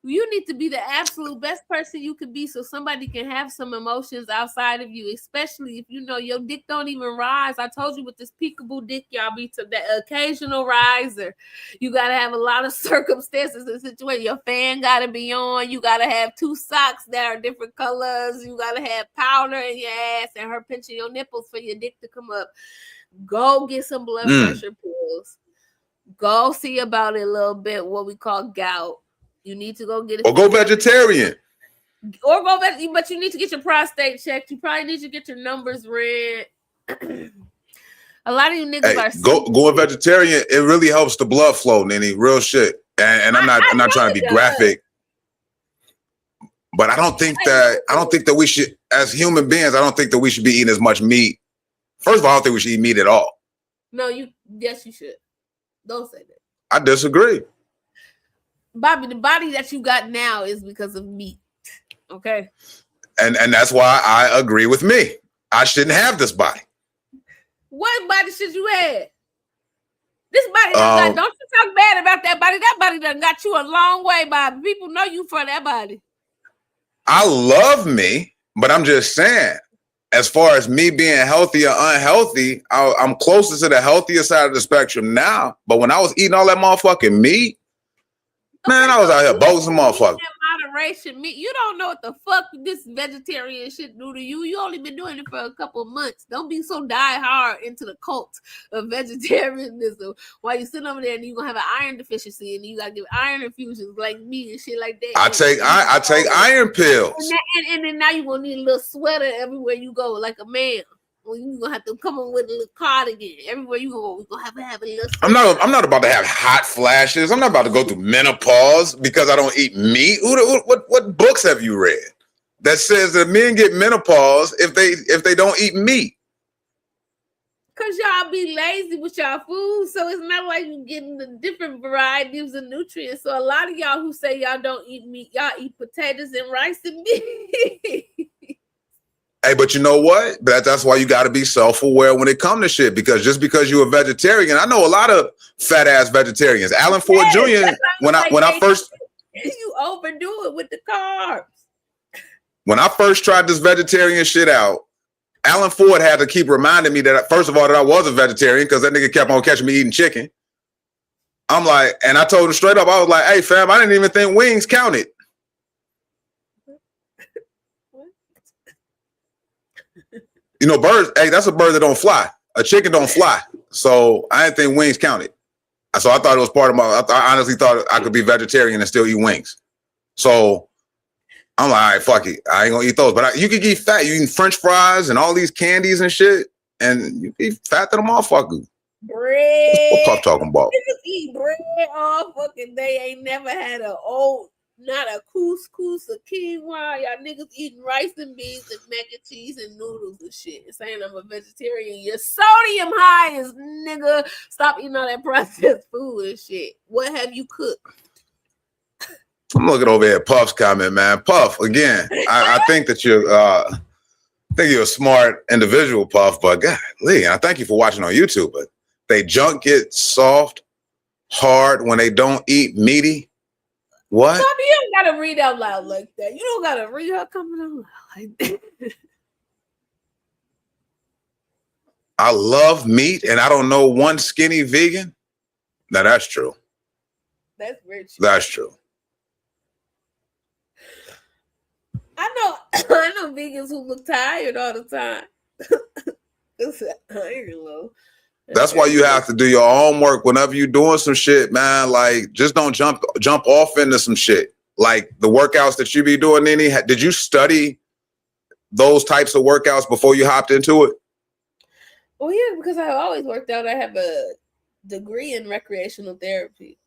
You need to be the absolute best person you could be so somebody can have some emotions outside of you, especially if you know your dick don't even rise. I told you with this peekaboo dick, y'all be to the occasional riser. You got to have a lot of circumstances and situations. Your fan got to be on. You got to have 2 socks that are different colors. You got to have powder in your ass and her pinching your nipples for your dick to come up. Go get some blood pressure pills. Go see about it a little bit, what we call gout. You need to go get it. Or go vegetarian. But you need to get your prostate checked. You probably need to get your numbers read. A lot of you niggas are going vegetarian. It really helps the blood flow, NiNi. Real shit. And I'm not trying to be graphic, but I don't think that we should, as human beings, I don't think that we should be eating as much meat. First of all, I don't think we should eat meat at all. No, yes, you should. Don't say that. I disagree. Bobby, the body that you got now is because of meat. Okay. And that's why I agree with me. I shouldn't have this body. What body should you have? This body don't you talk bad about that body. That body done got you a long way, Bobby. People know you for that body. I love me, but I'm just saying, as far as me being healthy or unhealthy, I'm closer to the healthier side of the spectrum now. But when I was eating all that motherfucking meat, man, I was out here bogus motherfucker. Moderation, meat. You don't know what the fuck this vegetarian shit do to you. You only been doing it for a couple of months. Don't be so die hard into the cult of vegetarianism while you sitting over there and you gonna have an iron deficiency and you gotta give iron infusions like me and shit like that. I take iron pills. And then now you gonna need a little sweater everywhere you go, like a man. Well, you gonna have to come on with a little cardigan everywhere you go. We're gonna have a little. I'm not about to have hot flashes. I'm not about to go through menopause because I don't eat meat. What books have you read? that says that men get menopause if they don't eat meat. Cause y'all be lazy with y'all food, so it's not like you getting the different varieties of nutrients. So a lot of y'all who say y'all don't eat meat, y'all eat potatoes and rice and beans. Hey, but you know what? That's why you got to be self-aware when it comes to shit. Because just because you're a vegetarian, I know a lot of fat ass vegetarians. Alan Ford Jr. When I first you overdo it with the carbs. When I first tried this vegetarian shit out, Alan Ford had to keep reminding me that, first of all, that I was a vegetarian because that nigga kept on catching me eating chicken. I'm like, and I told him straight up, I was like, hey, fam, I didn't even think wings counted. You know, birds, hey, that's a bird that don't fly. A chicken don't fly. So I didn't think wings counted. So I thought it was part of I honestly thought I could be vegetarian and still eat wings. So I'm like, all right, fuck it. I ain't gonna eat those. But you can get fat. You eating French fries and all these candies and shit, and you eat fat than a motherfucker. Bread. What Puff talking about? Niggas eat bread all fucking day. Ain't never had not a couscous, a quinoa. Y'all niggas eating rice and beans and mac and cheese and noodles and shit. Saying I'm a vegetarian. Your sodium high is, nigga. Stop eating all that processed food and shit. What have you cooked? I'm looking over here at Puff's comment, man. Puff, again, I think that you're a smart individual, Puff, but golly, I thank you for watching on YouTube, but they junk get soft, hard when they don't eat meaty. What? Bobby, you don't gotta read out loud like that. You don't gotta read her coming out loud like that. I love meat, and I don't know one skinny vegan. Now, that's true. That's very true. That's true. I know vegans who look tired all the time. It's iron low. That's why you have to do your homework whenever you're doing some shit, man. Like, just don't jump off into some shit. Like the workouts that you be doing, NiNi. Did you study those types of workouts before you hopped into it? Well, yeah, because I've always worked out. I have a degree in recreational therapy.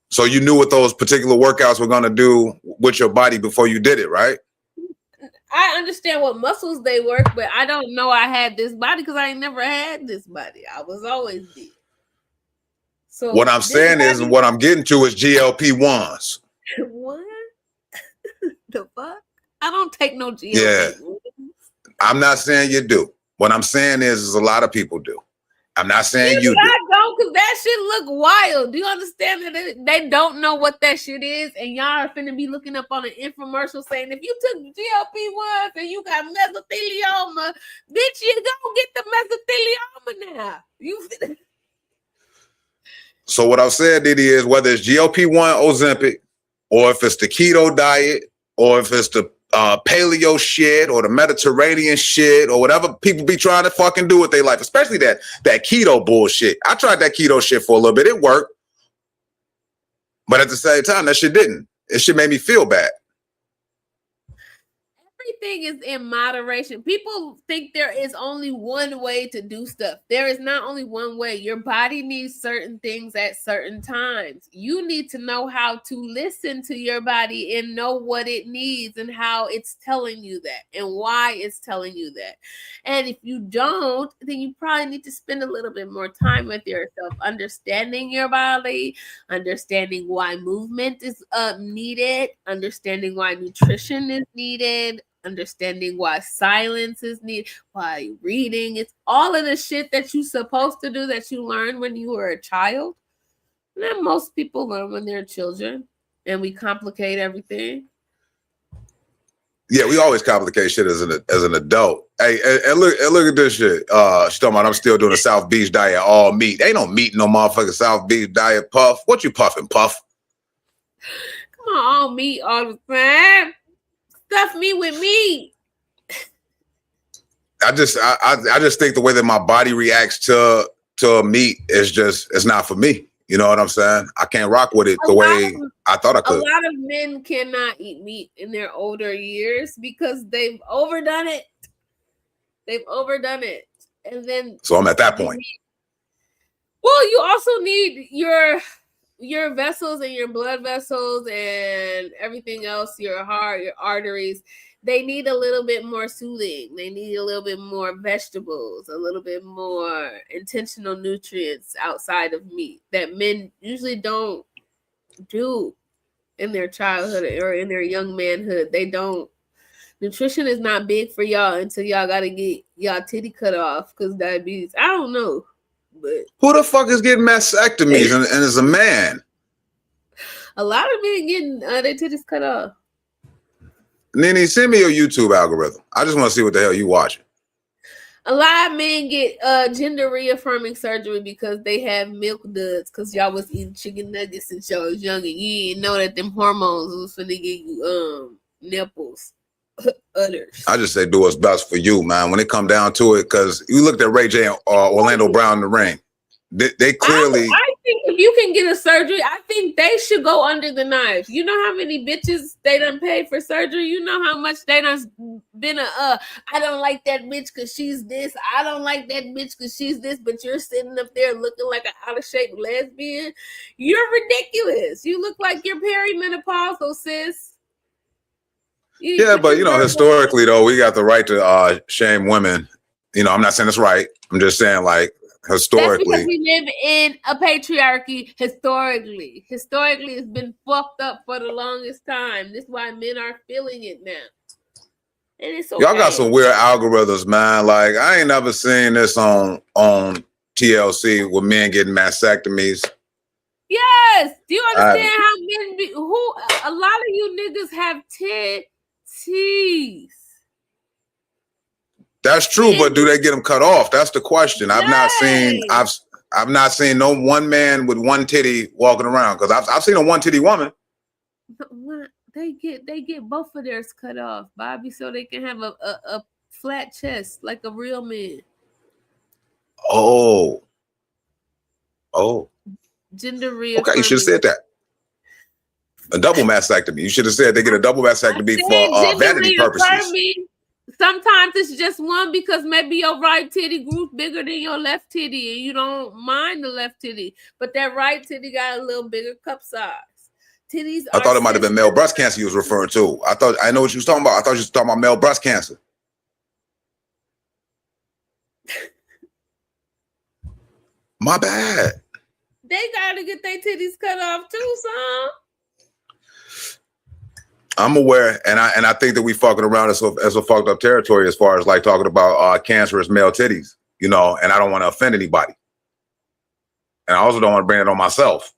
So you knew what those particular workouts were going to do with your body before you did it, right? I understand what muscles they work, but I don't know I had this body because I ain't never had this body. I was always big. So what I'm saying is, what I'm getting to is GLP-1s. What? The fuck? I don't take no GLP-1s. Yeah. I'm not saying you do. What I'm saying is a lot of people do. I'm not saying you do. I don't, because that shit look wild. Do you understand that they don't know what that shit is? And y'all are finna be looking up on an infomercial saying, if you took GLP-1s and you got mesothelioma, bitch, you gonna get the mesothelioma now. So what I've said, Diddy, is whether it's GLP-1 Ozempic, or if it's the keto diet, or if it's the paleo shit or the Mediterranean shit or whatever people be trying to fucking do with their life, especially that keto bullshit. I tried that keto shit for a little bit. It worked. But at the same time, that shit didn't. It shit made me feel bad. Everything is in moderation. People think there is only one way to do stuff. There is not only one way. Your body needs certain things at certain times. You need to know how to listen to your body and know what it needs and how it's telling you that and why it's telling you that. And if you don't, then you probably need to spend a little bit more time with yourself, understanding your body, understanding why movement is needed, understanding why nutrition is needed, understanding why silence is needed, why reading. It's all of the shit that you're supposed to do that you learned when you were a child. And then most people learn when they're children, and we complicate everything. Yeah, we always complicate shit as an adult. Hey, and look at this shit. She's talking about I'm still doing a South Beach diet, all meat. Ain't no meat in no motherfucking South Beach diet, Puff. What you puffing, Puff? Come on, all meat all the time. Stuff me with meat. I just think the way that my body reacts to meat is it's not for me. You know what I'm saying? I can't rock with it the way I thought I could. A lot of men cannot eat meat in their older years because they've overdone it. And then so I'm at that point. Well, you also need your vessels and your blood vessels and everything else, your heart, your arteries, they need a little bit more soothing. They need a little bit more vegetables, a little bit more intentional nutrients outside of meat that men usually don't do in their childhood or in their young manhood. They don't. Nutrition is not big for y'all until y'all got to get y'all titty cut off because diabetes. I don't know. But who the fuck is getting mastectomies and is a man? A lot of men getting their titties cut off. NiNi, send me your YouTube algorithm. I just want to see what the hell you watching. A lot of men get gender reaffirming surgery because they have milk duds because y'all was eating chicken nuggets since y'all was young and you didn't know that them hormones was finna get you nipples. Udders. I just say do what's best for you, man. When it come down to it, because you looked at Ray J and Orlando Brown in the ring. They clearly. I think if you can get a surgery, I think they should go under the knife. You know how many bitches they done paid for surgery? You know how much they done been I don't like that bitch because she's this. I don't like that bitch because she's this. But you're sitting up there looking like an out of shape lesbian. You're ridiculous. You look like you're perimenopausal, sis. Yeah, but historically though, we got the right to shame women. I'm not saying it's right. I'm just saying like historically. That's because we live in a patriarchy historically. Historically, it's been fucked up for the longest time. That's why men are feeling it now. And it's okay. Y'all got some weird algorithms, man. Like I ain't never seen this on TLC with men getting mastectomies. Yes. Do you understand how men a lot of you niggas have titties? That's true, but do they get them cut off? That's the question. I've not seen no one man with one titty walking around because I've seen a one titty woman. They get both of theirs cut off, Bobby, so they can have a flat chest like a real man. Oh. Gender reaffirming. Okay, you should have said that. A double mastectomy. You should have said they get a double mastectomy for vanity purposes. Sometimes it's just one because maybe your right titty grew bigger than your left titty and you don't mind the left titty, but that right titty got a little bigger cup size. Titties. I thought it might have been male breast cancer you was referring to. I know what you was talking about. I thought you was talking about male breast cancer. My bad. They gotta get their titties cut off too, son. I'm aware, and I think that we fucking around as a fucked up territory as far as like talking about cancerous male titties, and I don't want to offend anybody, and I also don't want to bring it on myself.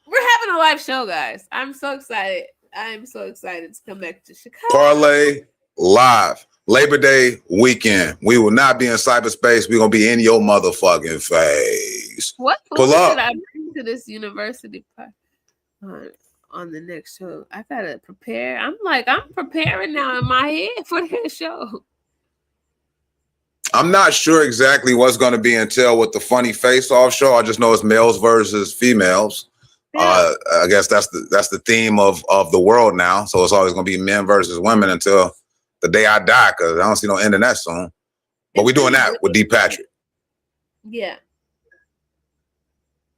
We're having a live show, guys. I'm so excited. To come back to Chicago. Parlay live Labor Day weekend. We will not be in cyberspace. We're gonna be in your motherfucking face. What pull up? Did I bring to this university party? On the next show, I gotta prepare. I'm preparing now in my head for that show. I'm not sure exactly what's going to be entailed with the funny face-off show. I just know it's males versus females. Yeah. I guess that's the theme of the world now. So it's always going to be men versus women until the day I die, because I don't see no end in that soon. But we're doing that with D. Patrick. Yeah.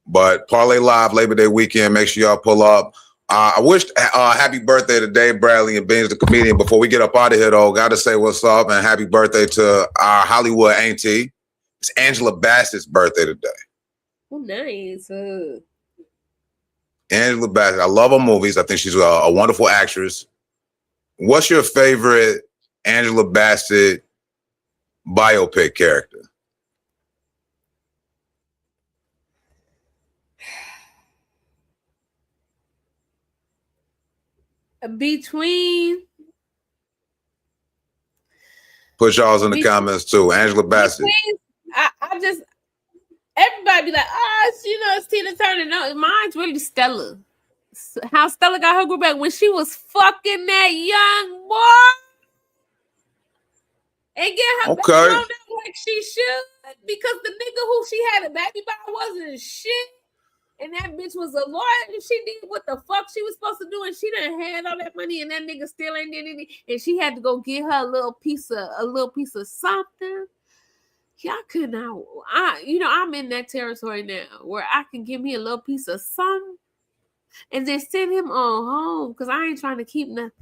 But Parlay Live Labor Day weekend, make sure y'all pull up. I wish happy birthday to Dave Bradley and Beans the comedian. Before we get up out of here, though, got to say what's up and happy birthday to our Hollywood auntie. It's Angela Bassett's birthday today. Oh, nice. Angela Bassett. I love her movies. I think she's a wonderful actress. What's your favorite Angela Bassett biopic character? Between. Put y'all's in the comments too. Angela Bassett. I just everybody be like, it's Tina Turner. No, mine's really Stella. How Stella got her group back when she was fucking that young boy and get her back on like she should, because the nigga who she had a baby by wasn't shit. And that bitch was a lawyer, and she did what the fuck she was supposed to do, and she done had all that money, and that nigga still ain't did anything, and she had to go get her a little piece of something. Y'all could not. I'm in that territory now where I can give me a little piece of something and then send him on home because I ain't trying to keep nothing.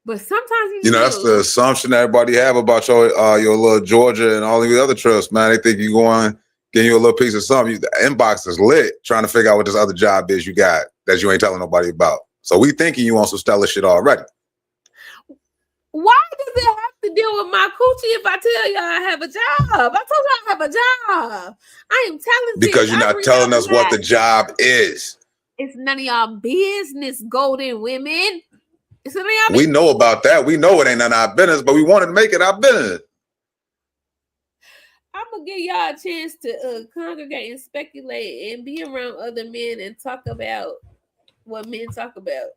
But sometimes that's the assumption everybody have about your little Georgia and all the other trips, man. They think you going getting you a little piece of something. The inbox is lit trying to figure out what this other job is you got that you ain't telling nobody about. So we thinking you on some stellar shit already. Why does it have to deal with my coochie if I tell y'all I have a job? I told y'all I have a job. I am talented. Because you're not telling us what the job is. It's none of y'all business, golden women. It's none of y'all we know about that. We know it ain't none of our business, but we wanted to make it our business. I'm gonna give y'all a chance to congregate and speculate and be around other men and talk about what men talk about.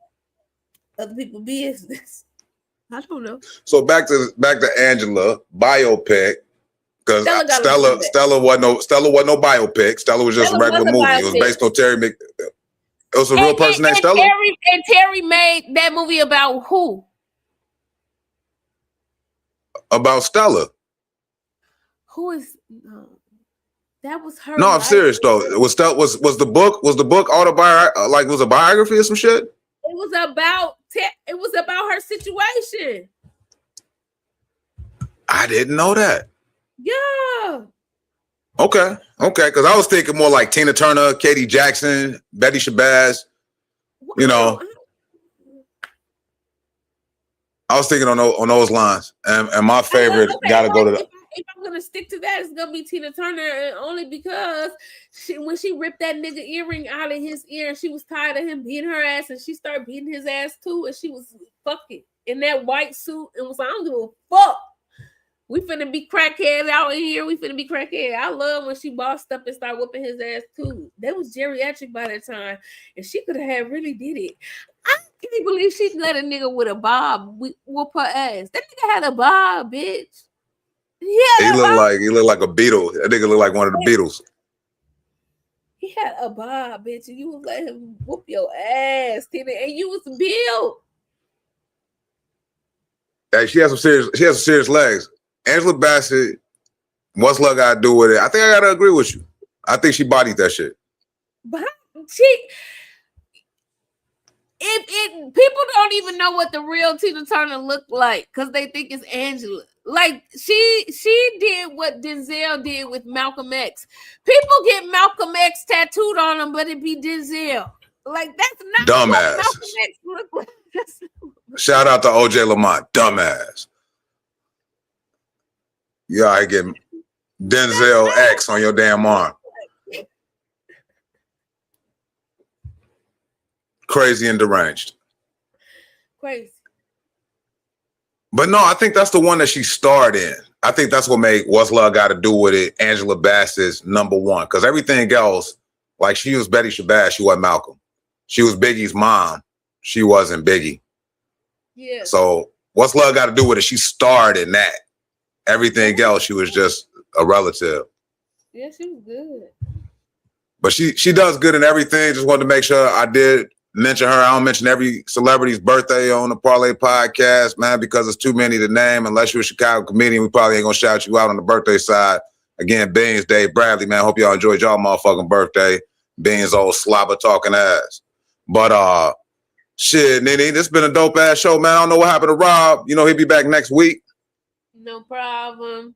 Other people's business. I don't know. So back to Angela biopic, because Stella wasn't no biopic. Stella was just a regular movie. It was based on Terry It was a real person named Stella. Terry made that movie about who? About Stella. Who is? That was her. No, I'm serious though. Was the book autobiography? Like it was a biography or some shit? It was about her situation. I didn't know that. Yeah. Okay. Because I was thinking more like Tina Turner, Katie Jackson, Betty Shabazz. I was thinking on those lines. And my favorite got to go to the. If I'm gonna stick to that, it's gonna be Tina Turner, and only because when she ripped that nigga earring out of his ear, and she was tired of him beating her ass, and she started beating his ass too, and she was fucking in that white suit and was like, I don't give a fuck. We finna be crackheads out in here. We finna be crackheads. I love when she bossed up and started whooping his ass too. That was geriatric by that time, and she could have really did it. I can't believe she let a nigga with a bob whoop her ass. That nigga had a bob, bitch. He looked like a Beatle. That nigga looked like one of the Beatles. He had a bob, bitch, and you was let him whoop your ass, Tina, and you was built. Hey, she has some serious legs. Angela Bassett, what's luck got to do with it? I think I gotta agree with you. I think she bodied that shit. But people don't even know what the real Tina Turner looked like because they think it's Angela. Like she did what Denzel did with Malcolm X. People get Malcolm X tattooed on them, but it be Denzel. Like that's not dumbass. What Malcolm X look like. Shout out to OJ Lamont, dumbass. You out here getting Denzel X on your damn arm. Crazy and deranged. Crazy. But no, I think that's the one that she starred in. I think that's what made What's Love Got to Do with It Angela Bassett's number one. Because everything else, like she was Betty Shabazz, she wasn't Malcolm. She was Biggie's mom. She wasn't Biggie. Yeah. So What's Love Got to Do with It? She starred in that. Everything else, she was just a relative. Yeah, she was good. But she does good in everything. Just wanted to make sure I did mention her. I don't mention every celebrity's birthday on the Parlay Podcast, man, because it's too many to name. Unless you're a Chicago comedian, we probably ain't gonna shout you out on the birthday side. Again, Beans, Dave Bradley, man. Hope y'all enjoyed y'all motherfucking birthday. Beans, old slobber talking ass. But shit, NiNi, this been a dope ass show, man. I don't know what happened to Rob. You know he'll be back next week. No problem.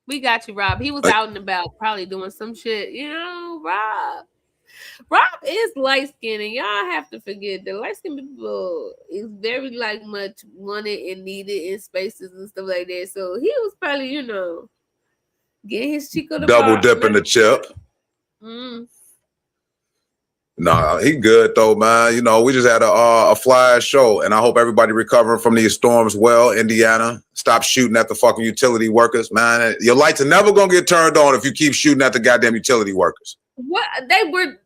We got you, Rob. He was out and about, probably doing some shit. You know, Rob is light skinned, and y'all have to forget that light skinned people is very much wanted and needed in spaces and stuff like that. So he was probably, getting his Chico the double dipping the chip. Nah, he good though, man. We just had a flash show, and I hope everybody recovering from these storms well. Indiana, stop shooting at the fucking utility workers, man. Your lights are never gonna get turned on if you keep shooting at the goddamn utility workers. What they were?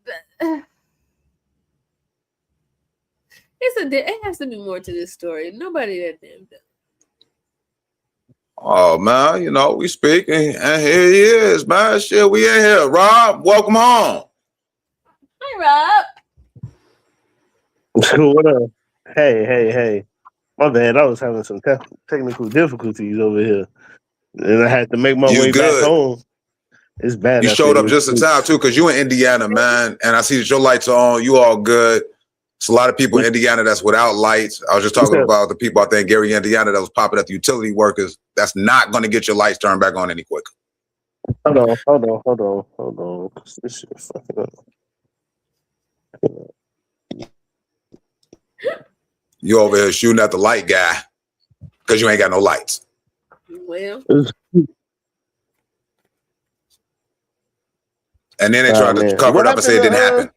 It has to be more to this story. Nobody that damn done. Oh man, we speak, and here he is, man. Shit, we in here. Rob, welcome home. Hi, Rob. What up? Hey. My bad. I was having some technical difficulties over here. and I had to make my You way back good. home. It's bad. You showed up just in time too, because you in Indiana, man, and I see that your lights are on. You all good. It's a lot of people in Indiana that's without lights. I was just talking about the people out there in Gary, Indiana, that was popping at the utility workers. That's not going to get your lights turned back on any quicker. Hold on. This shit fucking up. You over here shooting at the light guy because you ain't got no lights. Well, and then they tried to cover it up and say it didn't happen.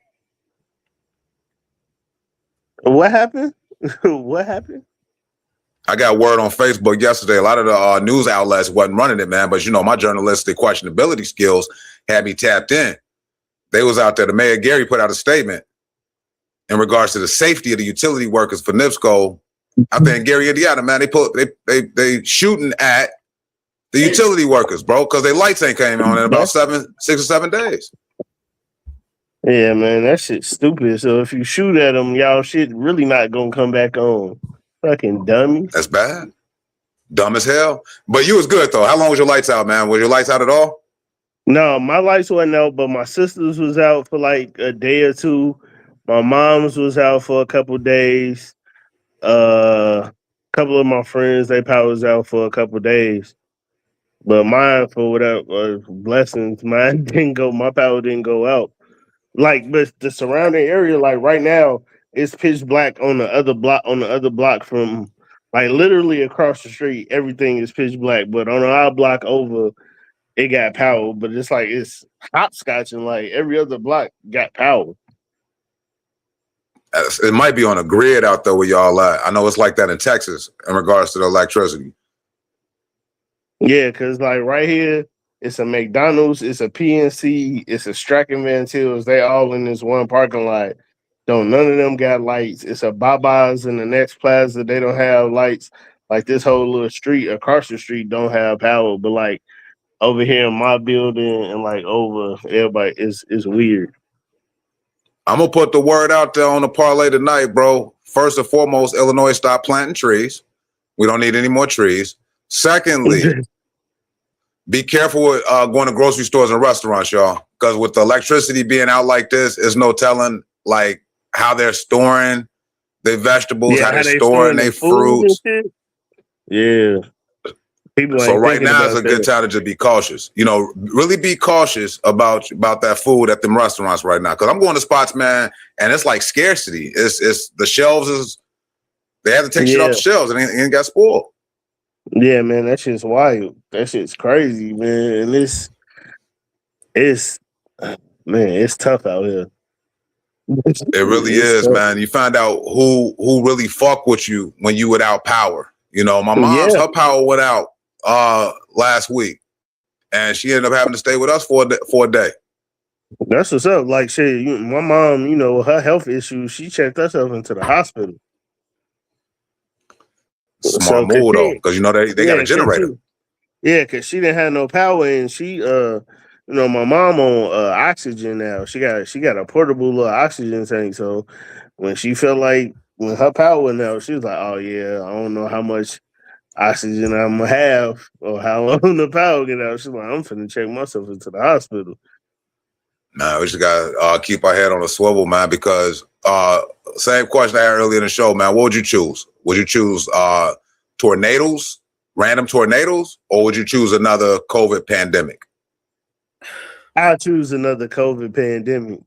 What happened? What happened? I got word on Facebook yesterday. A lot of the news outlets wasn't running it, man. But, you know, my journalistic questionability skills had me tapped in. They was out there. The mayor, Gary, put out a statement in regards to the safety of the utility workers for NIPSCO out there in Gary, Indiana, man. They shooting at the utility workers, bro, because their lights ain't came on in about 6 or 7 days. Yeah, man, that shit's stupid. So if you shoot at them, y'all shit really not gonna come back on. Fucking dummy. That's bad. Dumb as hell. But you was good though. How long was your lights out, man? Was your lights out at all? No, my lights wasn't out, but my sister's was out for like a day or two. My mom's was out for a couple days. A couple of my friends, they power was out for a couple days. But mine, for whatever blessings, mine didn't go. My power didn't go out. Like, but the surrounding area, like right now, it's pitch black on the other block. On the other block from, like, literally across the street, everything is pitch black. But on our block over, it got power. But it's like it's hopscotching. Like every other block got power. It might be on a grid out there where y'all at. I know it's like that in Texas in regards to the electricity. Yeah, because like right here, it's a McDonald's, it's a PNC, it's a Strachan Van Tills. They all in this one parking lot. None of them got lights. It's a Baba's in the next plaza. They don't have lights. Like this whole little street across the street don't have power. But like over here in my building and like over everybody is weird. I'm gonna put the word out there on the parlay tonight, bro. First and foremost, Illinois, stop planting trees. We don't need any more trees. Secondly, be careful with going to grocery stores and restaurants, y'all. Because with the electricity being out like this, there's no telling like how they're storing their vegetables, how they're storing their fruits. Yeah. So right now is a good time to just be cautious. You know, really be cautious about that food at them restaurants right now. Because I'm going to spots, man, and it's like scarcity. It's the shelves they have to take shit off the shelves and it ain't got spoiled. Yeah, man, that shit's wild. That shit's crazy, man. And it's tough out here. It really is, tough, man. You find out who really fuck with you when you without power. You know, my mom's her power went out last week, and she ended up having to stay with us for a day. That's what's up. Like shit, my mom, you know, her health issues, she checked herself into the hospital. Smart move though, because you know they got a generator. Yeah, because she didn't have no power, and she you know, my mom on oxygen now. She got a portable little oxygen tank. So when she felt like when her power went out, she was like, "Oh yeah, I don't know how much oxygen I'm gonna have or how long the power get out." She's like, "I'm finna check myself into the hospital." Nah, we just gotta keep our head on a swivel, man. Because same question I had earlier in the show, man. What would you choose? Would you choose tornadoes, random tornadoes, or would you choose another COVID pandemic? I'll choose another COVID pandemic.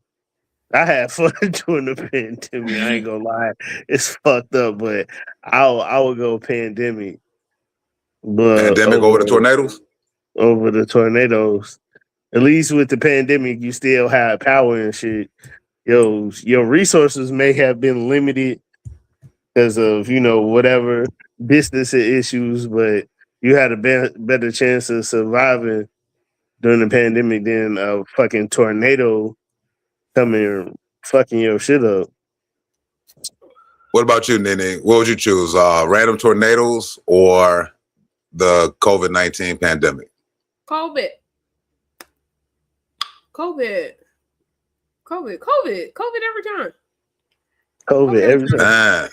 I had fun during the pandemic. I ain't gonna lie, it's fucked up, but I would go pandemic. But pandemic over the tornadoes? Over the tornadoes. At least with the pandemic, you still have power and shit. Your resources may have been limited because of, you know, whatever business issues, but you had a better chance of surviving during the pandemic than a fucking tornado coming and fucking your shit up. What about you, NiNi? What would you choose? Random tornadoes or the COVID-19 pandemic? COVID every time. COVID every time. Man,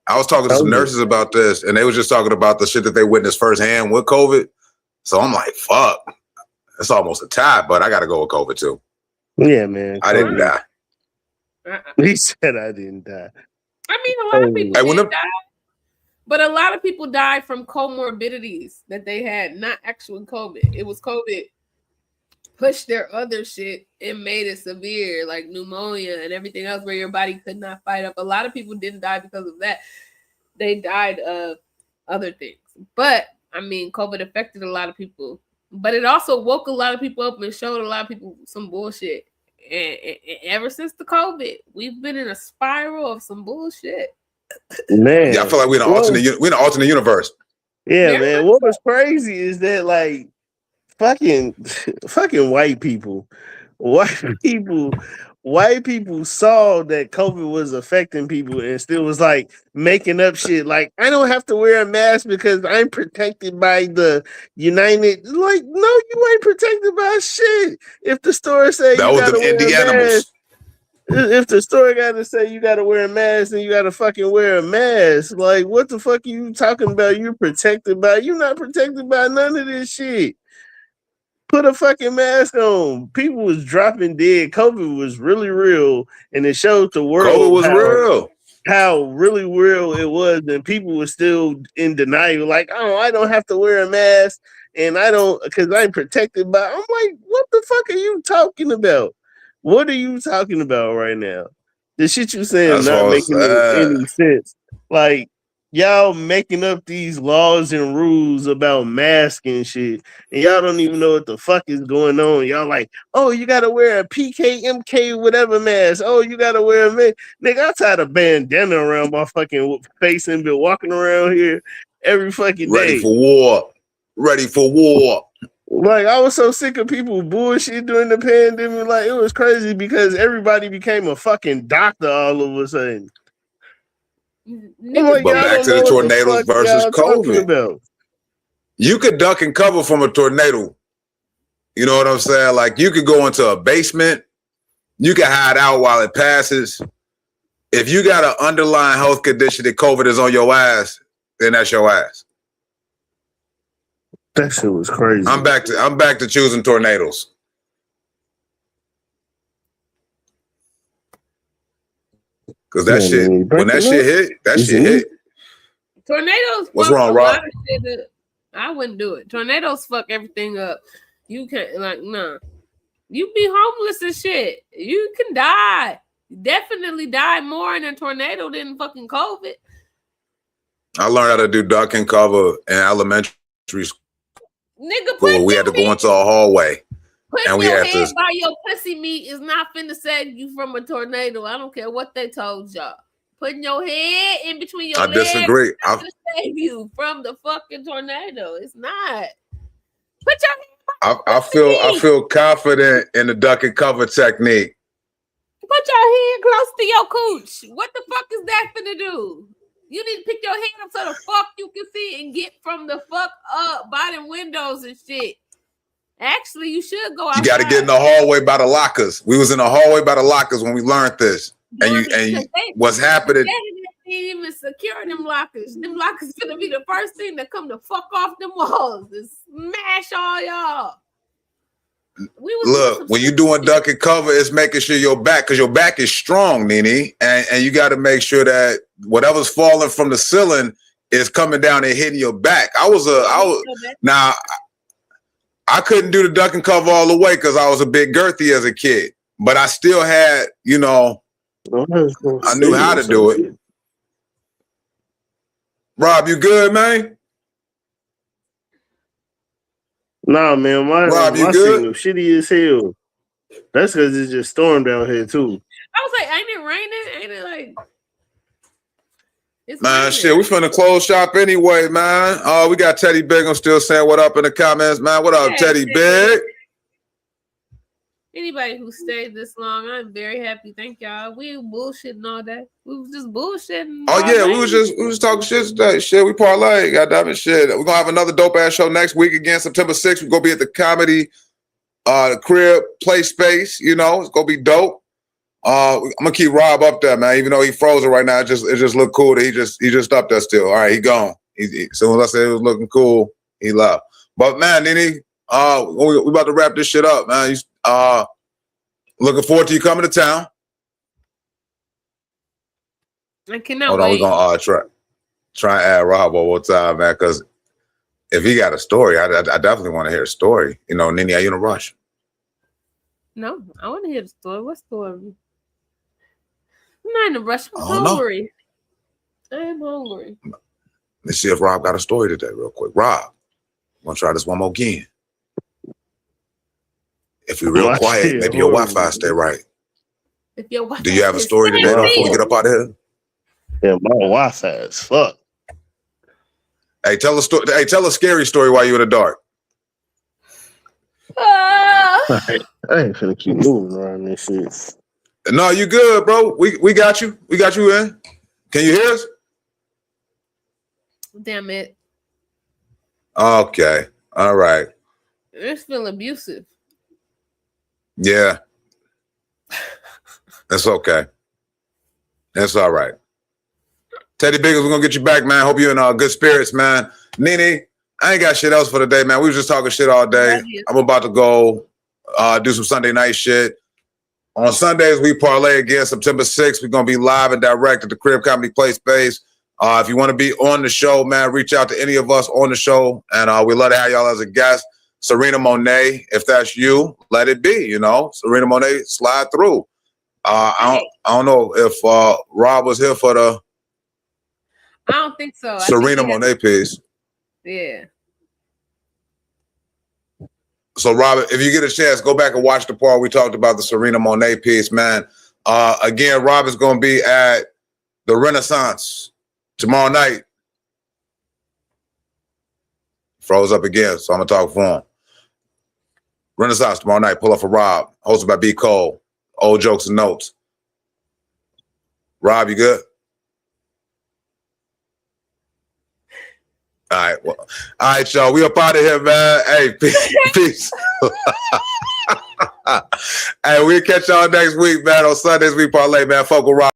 I was talking to some nurses about this, and they was just talking about the shit that they witnessed firsthand with COVID. So I'm like, fuck. It's almost a tie, but I got to go with COVID too. Yeah, man. I didn't die. He said I didn't die. I mean, a lot of people did die, but a lot of people died from comorbidities that they had, not actual COVID. It was COVID pushed their other shit and made it severe, like pneumonia and everything else where your body could not fight up. A lot of people didn't die because of that. They died of other things. But, I mean, COVID affected a lot of people. But it also woke a lot of people up and showed a lot of people some bullshit. And ever since the COVID, we've been in a spiral of some bullshit. Man. Yeah, I feel like we're in an alternate universe. Yeah, man. What was crazy is that, like, fucking white people saw that COVID was affecting people and still was like making up shit. Like, I don't have to wear a mask because I'm protected by the United. Like, no, you ain't protected by shit. If the store say that you was gotta the indie wear a animals. mask, if the store gotta say you gotta wear a mask, then you gotta fucking wear a mask. Like, what the fuck are you talking about? You're protected by? You're not protected by none of this shit. Put a fucking mask on. People was dropping dead. COVID was really real, and it showed the world COVID was real. How really real it was, and people were still in denial. Like, oh, I don't have to wear a mask, and I don't because I'm protected by. I'm like, what the fuck are you talking about? What are you talking about right now? The shit you saying not making any sense. Like, y'all making up these laws and rules about masks and shit, and y'all don't even know what the fuck is going on. Y'all like, oh, you gotta wear a PK, MK, whatever mask. Oh, you gotta wear a mask. Nigga, I tied a bandana around my fucking face and been walking around here every fucking day. Ready for war. Like, I was so sick of people bullshit during the pandemic. Like, it was crazy because everybody became a fucking doctor all of a sudden. But back to the tornadoes versus COVID. You could duck and cover from a tornado. You know what I'm saying? Like, you could go into a basement. You can hide out while it passes. If you got an underlying health condition that COVID is on your ass, then that's your ass. That shit was crazy. I'm back to choosing tornadoes. Cause that shit, when that shit hit. Tornadoes. What's wrong, Rob? I wouldn't do it. Tornadoes fuck everything up. You can't nah. You be homeless and shit. You can die. Definitely die more in a tornado than fucking COVID. I learned how to do duck and cover in elementary school. Nigga, we had to go into a hallway. Putting your head by your pussy meat is not finna save you from a tornado. I don't care what they told y'all. Putting your head in between your legs disagree. is not gonna save you from the fucking tornado. It's not. Put your head I feel confident in the duck and cover technique. Put your head close to your cooch. What the fuck is that finna do? You need to pick your head up so the fuck you can see and get from the fuck up by them windows and shit. Actually, you should go outside. You got to get in the hallway by the lockers. We was in the hallway by the lockers when we learned this. What's happening? They didn't even secure them lockers. Them lockers gonna be the first thing that come to fuck off them walls and smash all y'all. Look, when you're doing duck and cover, it's making sure your back, because your back is strong, NiNi, and you got to make sure that whatever's falling from the ceiling is coming down and hitting your back. I couldn't do the duck and cover all the way because I was a bit girthy as a kid, but I still had, I knew how to do it. Rob, you good, man? Nah, man, my signal shitty as hell. That's because it just stormed out here too. I was like, ain't it raining? Ain't it like? It's man, raining. Shit, we finna close shop anyway, man. We got Teddy Big. I'm still saying what up in the comments, man. What up, Teddy Big? Anybody who stayed this long, I'm very happy. Thank y'all. We bullshitting all day. We was just bullshitting. Oh yeah, we was just talking shit today. Shit, we parlay. Goddamn it, shit. We're gonna have another dope ass show next week again, September 6th. We're gonna be at the comedy, the crib play space. It's gonna be dope. I'm gonna keep Rob up there, man. Even though he frozen right now, it just looked cool that he just up there still. All right, he gone. As soon as I said it was looking cool, he left. But man, NiNi, we about to wrap this shit up, man. Looking forward to you coming to town. I cannot Hold on, wait. we're gonna try and add Rob one more time, man, because if he got a story, I definitely want to hear a story. You know, NiNi, are you in a rush? No, I want to hear the story. What story? I'm not in a rush. I'm I don't know. hungry. I am hungry. Let's see if Rob got a story today, real quick. Rob, I'm gonna try this one more again. If you're real quiet, maybe your Wi-Fi stay right. If your Wi-Fi Do you have a story today Right. before we get up out of here? Yeah, my Wi-Fi is fuck. Hey, tell a story. Hey, tell a scary story while you're in the dark. Ah! I ain't finna keep moving around this shit. No, you good, bro. We got you. We got you in. Can you hear us? Damn it. Okay. All right. It's feeling abusive. Yeah. That's okay. That's all right. Teddy Biggles, we're gonna get you back, man. Hope you're in good spirits, man. NiNi, I ain't got shit else for the day, man. We was just talking shit all day. I'm about to go do some Sunday night shit. On Sundays, we parlay again. September 6th, we're gonna be live and direct at the Crib Comedy Play Space. If you want to be on the show, man, reach out to any of us on the show, and we'd love to have y'all as a guest. Serena Monet, if that's you, let it be. You know, Serena Monet, slide through. I don't know if Rob was here for the I don't think so. I Serena think Monet piece. Yeah. So, Robert, if you get a chance, go back and watch the part we talked about the Serena Monet piece, man. Again, Rob is going to be at the Renaissance tomorrow night. Froze up again, so I'm going to talk for him. Renaissance tomorrow night. Pull up for Rob. Hosted by B. Cole. Old Jokes and Notes. Rob, you good? All right. Well, all right, y'all. We up out of here, man. Hey, peace. Hey, we'll catch y'all next week, man. On Sundays, we parlay, man. Fuck with Rob.